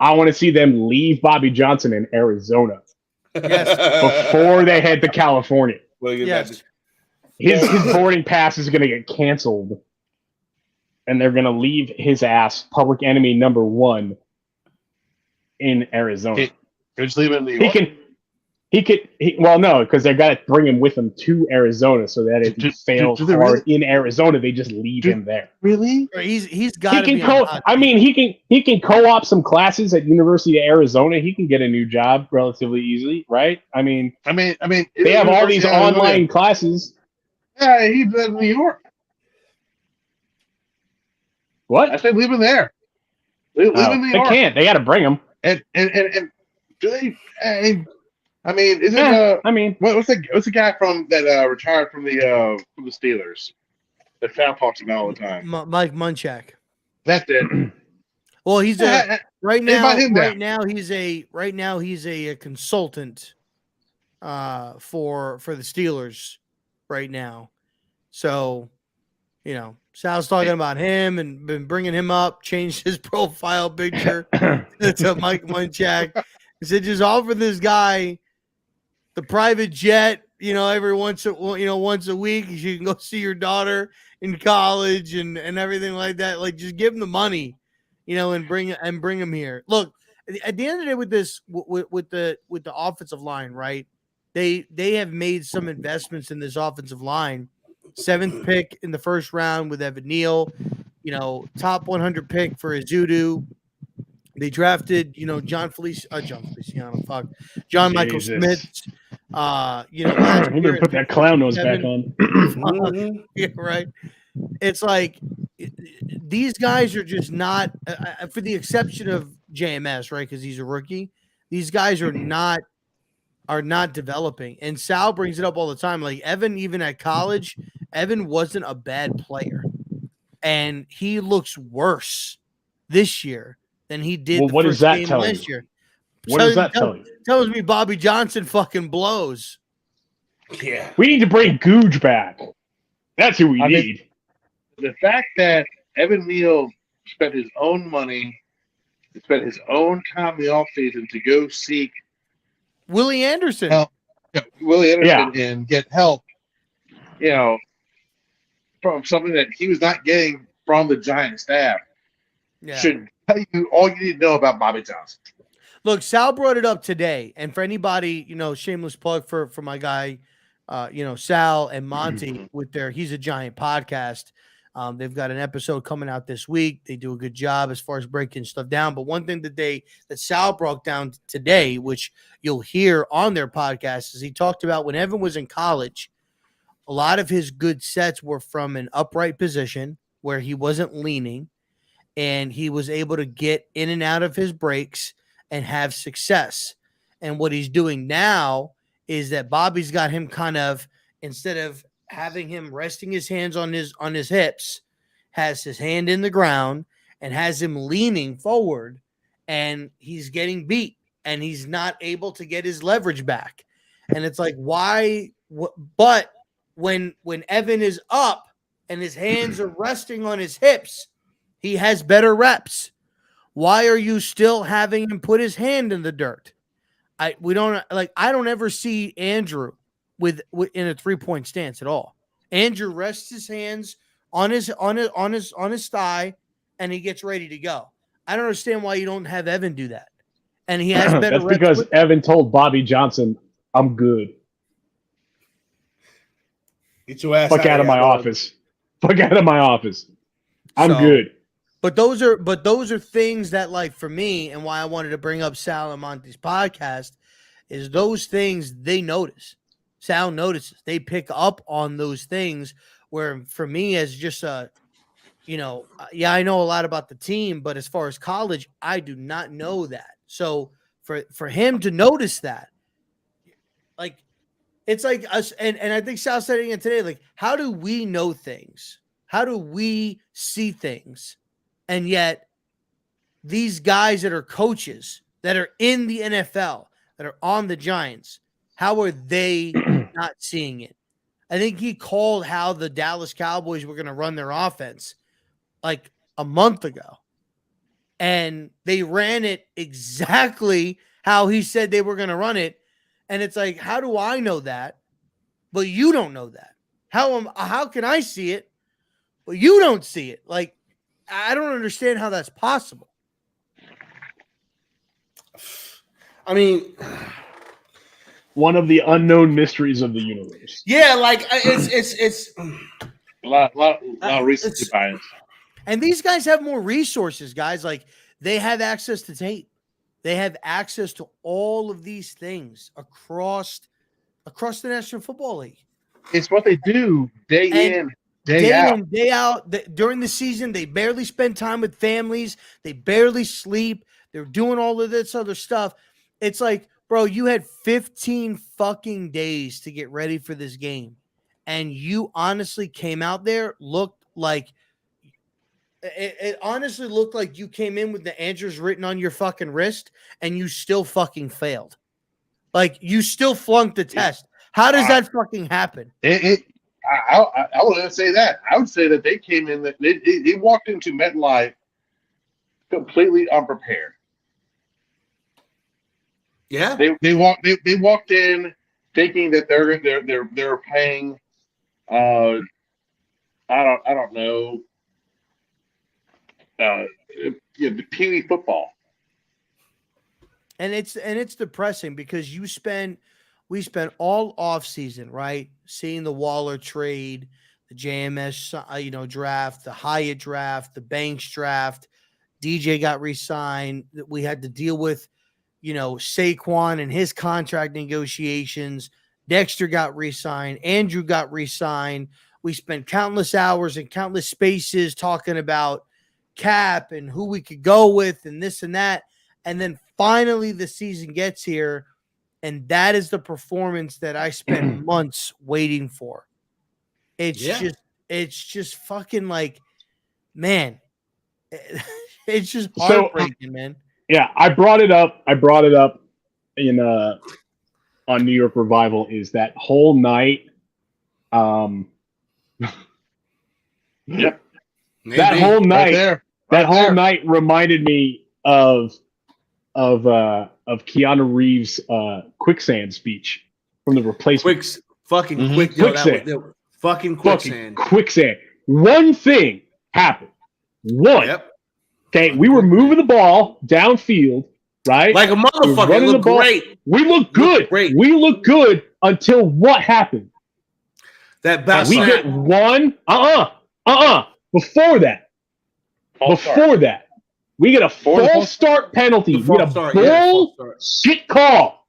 I want to see them leave Bobby Johnson in Arizona before they head to California. Well, Yes. His boarding pass is going to get canceled, and they're going to leave his ass public enemy number 1 in Arizona. Just leave it in New York. Well, no, because they got to bring him with them to Arizona so that if he fails hard really? in Arizona, they just leave him there. Really? He's got to be. He can co-op some classes at University of Arizona. He can get a new job relatively easily, right? I mean, they have all these online classes. Yeah, he's in New York. What? I said leave him there. Leave him in New York. They can't. They got to bring him. And do they? I mean, isn't what's the guy from that retired from the Steelers that Fab talks about all the time? Mike Munchak. That's it. Well, he's right now he's a consultant for the Steelers right now. So, Sal's talking about him and been bringing him up, changed his profile picture to Mike Munchak. He said, just offer this guy the private jet, every once a week. You can go see your daughter in college and everything like that. Like, just give him the money, and bring him here. Look, at the end of the day, with this, with the offensive line, right? They have made some investments in this offensive line. 7th pick in the first round with Evan Neal, top 100 pick for Azudu. They drafted, John Michael Smith. You better put that clown nose back on. Yeah, right. It's like these guys are just not, for the exception of JMS, right? Because he's a rookie. These guys are not developing. And Sal brings it up all the time. Like Evan, even at college, Evan wasn't a bad player, and he looks worse this year than he did. Well, what does that tell you? Last year. What does that tell you? Tells me Bobby Johnson fucking blows. Yeah, we need to bring Googe back. That's who we need. The fact that Evan Neal spent his own money, spent his own time in the offseason to go seek Willie Anderson. Help. And get help, from something that he was not getting from the Giant staff. Yeah. Should tell you all you need to know about Bobby Johnson. Look, Sal brought it up today, and for anybody, shameless plug for my guy, Sal and Monty with He's a Giant podcast. They've got an episode coming out this week. They do a good job as far as breaking stuff down. But one thing that Sal broke down today, which you'll hear on their podcast, is he talked about when Evan was in college, a lot of his good sets were from an upright position where he wasn't leaning, and he was able to get in and out of his breaks and have success. And what he's doing now is that Bobby's got him kind of, instead of having him resting his hands on his hips, has his hand in the ground and has him leaning forward, and he's getting beat and he's not able to get his leverage back. And it's like, why? But when Evan is up and his hands are resting on his hips, he has better reps. Why are you still having him put his hand in the dirt? I don't ever see Andrew with in a 3-point stance at all. Andrew rests his hands on his thigh and he gets ready to go. I don't understand why you don't have Evan do that. And he has better reps. That's because Evan told Bobby Johnson, "I'm good. Get your ass Fuck out of my office. Fuck out of my office. I'm good." But those are things that, like, for me, and why I wanted to bring up Sal and Monty's podcast, is those things they notice. Sal notices. They pick up on those things where, for me, as just I know a lot about the team, but as far as college, I do not know that. So for him to notice that, like, it's like us, and I think Sal said it again today, like, how do we know things? How do we see things? And yet these guys that are coaches that are in the NFL that are on the Giants, how are they not seeing it? I think he called how the Dallas Cowboys were going to run their offense like a month ago. And they ran it exactly how he said they were going to run it. And it's like, how do I know that? But you don't know that. How can I see it? But you don't see it. Like, I don't understand how that's possible. I mean, one of the unknown mysteries of the universe. Yeah, like it's a lot of recency bias. And these guys have more resources, guys. Like, they have access to tape. They have access to all of these things across the National Football League. It's what they do day in, day out. During the season, they barely spend time with families. They barely sleep. They're doing all of this other stuff. It's like, bro, you had 15 fucking days to get ready for this game. And you honestly came out there, looked like it honestly looked like you came in with the answers written on your fucking wrist and you still fucking failed. Like, you still flunked the test. How does that fucking happen? I wouldn't say that. I would say that they came in, that they walked into MetLife completely unprepared. Yeah, they walked in thinking that they're paying I don't know the Pee Wee football. And it's depressing because we spent all off season, right, seeing the Waller trade, the JMS draft, the Hyatt draft, the Banks draft. DJ got re-signed. We had to deal with Saquon and his contract negotiations. Dexter got re-signed. Andrew got re-signed. We spent countless hours and countless spaces talking about cap and who we could go with and this and that. And then finally the season gets here, and that is the performance that I spent months waiting for. It's just fucking like, man, it's just heartbreaking, man. Yeah, I brought it up in on New York Revival, is that whole night. Yep. That whole night, right there. That whole night reminded me of Keanu Reeves' quicksand speech from The Replacement. Quicksand. Quicksand. One thing happened. Yep. Okay, we were moving the ball downfield, right? Like a motherfucker. It looked great. We looked good. We looked good until what happened? That back we get one. Before that, we get a false start penalty. We get a shit call.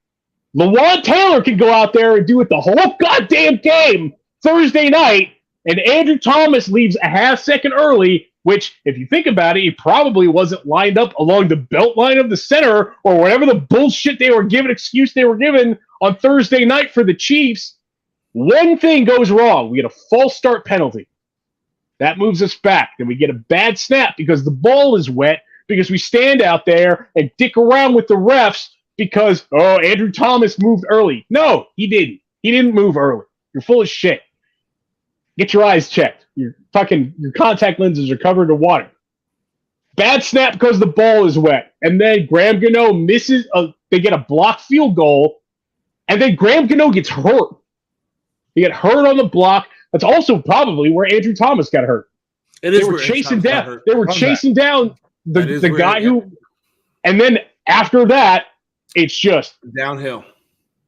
Lawan Taylor can go out there and do it the whole goddamn game Thursday night, and Andrew Thomas leaves a half second early, which, if you think about it, he probably wasn't lined up along the belt line of the center or whatever the bullshit excuse they were given on Thursday night for the Chiefs. One thing goes wrong. We get a false start penalty. That moves us back. Then we get a bad snap because the ball is wet, because we stand out there and dick around with the refs because, Andrew Thomas moved early. No, he didn't. He didn't move early. You're full of shit. Get your eyes checked. Your contact lenses are covered in water. Bad snap because the ball is wet. And then Graham Gano misses. They get a blocked field goal. And then Graham Gano gets hurt. He got hurt on the block. That's also probably where Andrew Thomas got hurt. They were chasing down the guy who. And then after that, it's just downhill.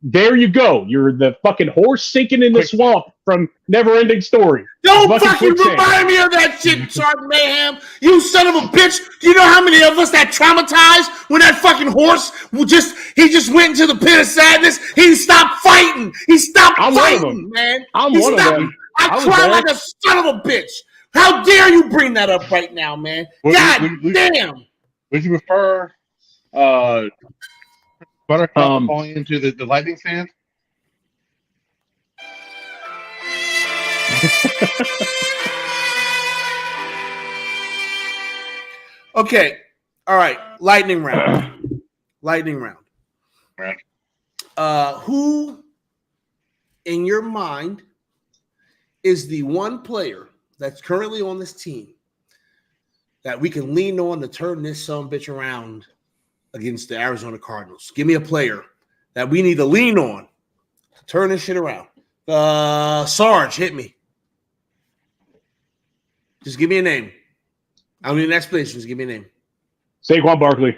There you go. You're the fucking horse sinking in the swamp from Never-Ending Story. Don't fucking remind me of that shit, Sergeant Mayhem. You son of a bitch. Do you know how many of us that traumatized when that fucking horse just went into the pit of sadness? He stopped fighting. He stopped fighting, man. I'm one of them. I cried like a son of a bitch. How dare you bring that up right now, man? Damn. Would you prefer Buttercup falling into the lightning stand? Okay. All right, lightning round. Lightning round. Right. Who, in your mind, is the one player that's currently on this team that we can lean on to turn this bitch around against the Arizona Cardinals? Give me a player that we need to lean on to turn this shit around. Sarge, hit me. Just give me a name. I don't need an explanation. Just give me a name. Saquon Barkley.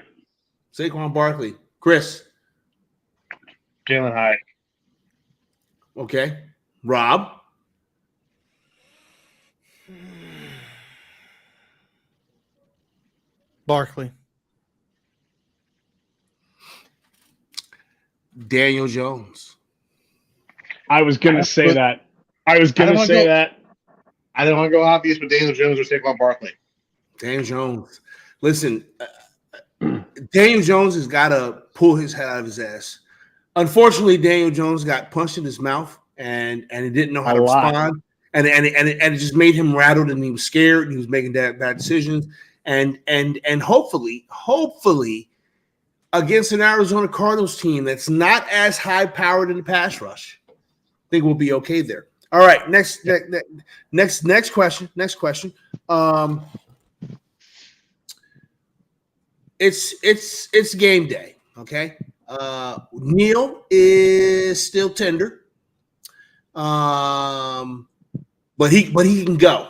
Saquon Barkley. Chris. Jalen Hyatt. Okay. Rob. Barkley. Daniel Jones. I was going to say that. I was going to say that. I didn't want to go obvious with Daniel Jones or Saquon Barkley. Daniel Jones. Listen, Daniel Jones has got to pull his head out of his ass. Unfortunately, Daniel Jones got punched in his mouth and he didn't know how to respond. And it just made him rattled and he was scared and he was making bad decisions. And hopefully against an Arizona Cardinals team that's not as high powered in the pass rush, I think we'll be okay there. All right, next question. It's game day. Okay. Neil is still tender. But he can go.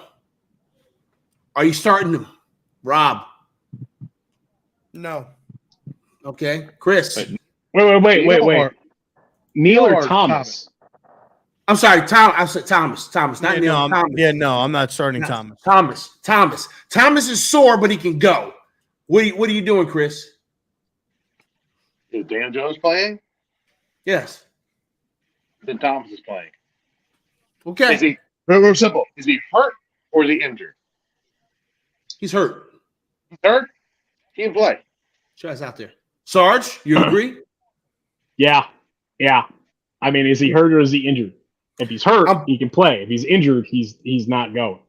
Are you starting him? Rob? No. Okay. Chris? Wait. Neil or Thomas? I'm sorry, Tom. I said Thomas. Not Neil. Thomas. No, I'm not starting Thomas. Thomas is sore, but he can go. What are you doing, Chris? Is Dan Jones playing? Yes. Then Thomas is playing. Okay. Is he very simple? Is he hurt or is he injured? He's hurt. He's hurt? He can play. Try's out there. Sarge, you agree? Yeah. I mean, is he hurt or is he injured? If he's hurt, he can play. If he's injured, he's not going.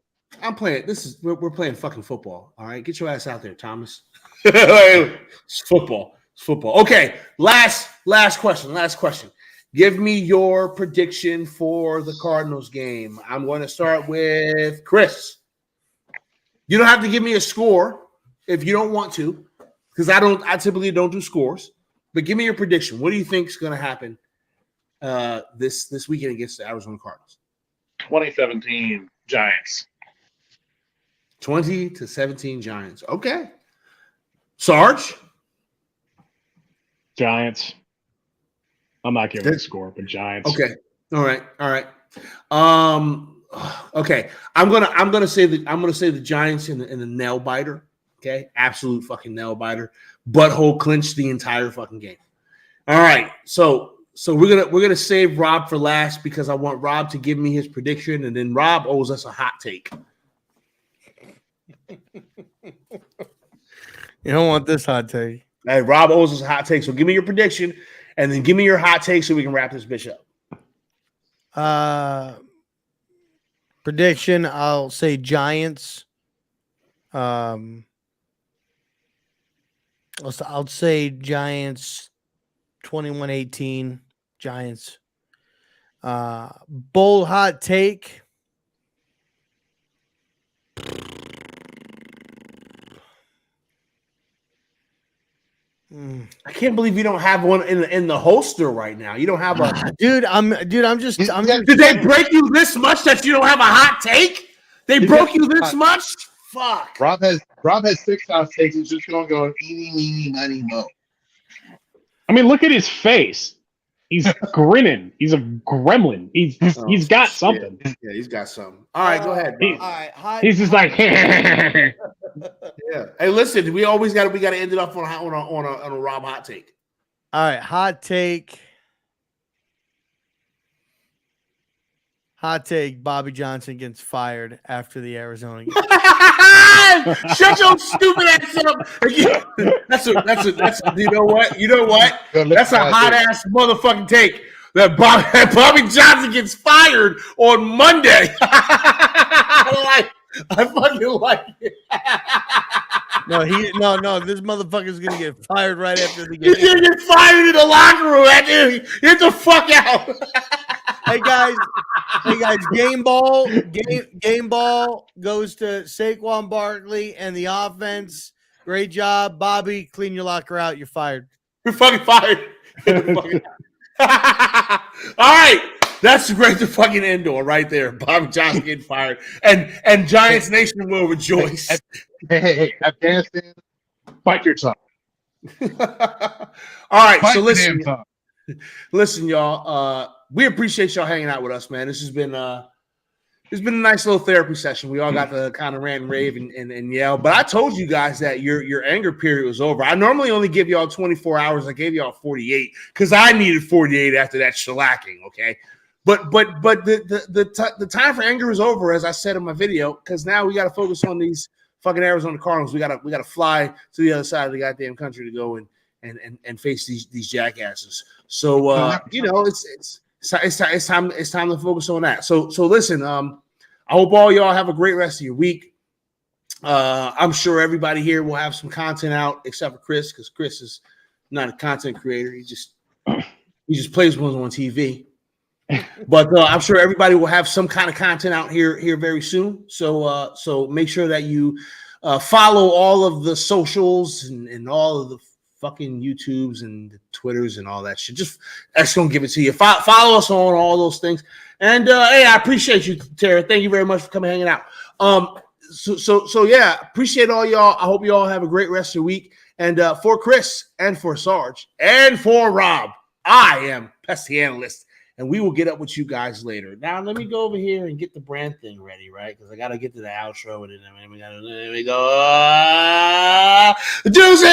I'm playing. We're playing fucking football. All right, get your ass out there, Thomas. It's football. Okay, last question. Give me your prediction for the Cardinals game. I'm going to start with Chris. You don't have to give me a score if you don't want to, because I typically don't do scores. But give me your prediction. What do you think is going to happen this weekend against the Arizona Cardinals? 2017 Giants. 20-17 Giants. Okay. Sarge? Giants. I'm not giving a score, but Giants. Okay. All right. Okay. I'm gonna say the Giants in the nail biter. Okay. Absolute fucking nail biter. Butthole clinch the entire fucking game. All right. So we're gonna save Rob for last because I want Rob to give me his prediction, and then Rob owes us a hot take. You don't want this hot take. Hey, Rob owes us a hot take. So give me your prediction, and then give me your hot take so we can wrap this bitch up. Prediction, I'll say Giants. I'll say Giants 21-18. Giants. Bold hot take. I can't believe you don't have one in the holster right now. You don't have a dude. I'm just. Did they break you this much that you don't have a hot take? They broke you this much? Fuck. Rob has 6 hot takes. He's just gonna go eeny, meeny, miny, mo. I mean, look at his face. He's grinning. He's a gremlin. He's got something. Yeah, he's got something. All right, go ahead. All right, he's just like. Yeah. Hey, listen, we got to end it off on a Rob hot take. All right, hot take. Hot take: Bobby Johnson gets fired after the Arizona game. Shut your stupid ass up! That's you know what? That's a hot ass motherfucking take. That Bobby Johnson gets fired on Monday. I fucking like it. No. This motherfucker's gonna get fired right after the game. He's gonna get fired in the locker room. Get the fuck out. Hey guys, game ball goes to Saquon Barkley and the offense. Great job, Bobby. Clean your locker out. You're fired. You're fucking fired. Get the fuck out. All right. That's great to fucking end on right there. Bobby Johnson getting fired. And Giants Nation will rejoice. Hey, Afghanistan, bite your tongue. All right. Bite So the damn tongue. listen, y'all. We appreciate y'all hanging out with us, man. This has been a nice little therapy session. We all got to kind of rant and rave and yell. But I told you guys that your anger period was over. I normally only give y'all 24 hours. I gave y'all 48 because I needed 48 after that shellacking. Okay. But the time for anger is over, as I said in my video, because now we got to focus on these fucking Arizona Cardinals. We gotta fly to the other side of the goddamn country to go and face these jackasses. So it's time to focus on that. So listen, I hope all y'all have a great rest of your week. I'm sure everybody here will have some content out, except for Chris, because Chris is not a content creator. He just plays ones on TV. But I'm sure everybody will have some kind of content out here very soon. So make sure that you follow all of the socials and all of the fucking YouTubes and the Twitters and all that shit. Just that's gonna give it to you. Follow us on all those things. And hey, I appreciate you, Tara. Thank you very much for coming hanging out. So yeah, appreciate all y'all. I hope you all have a great rest of the week. And for Chris and for Sarge and for Rob, I am Pest the Analyst. And we will get up with you guys later. Now, let me go over here and get the brand thing ready, right? Because I got to get to the outro. And then we go. Deuces!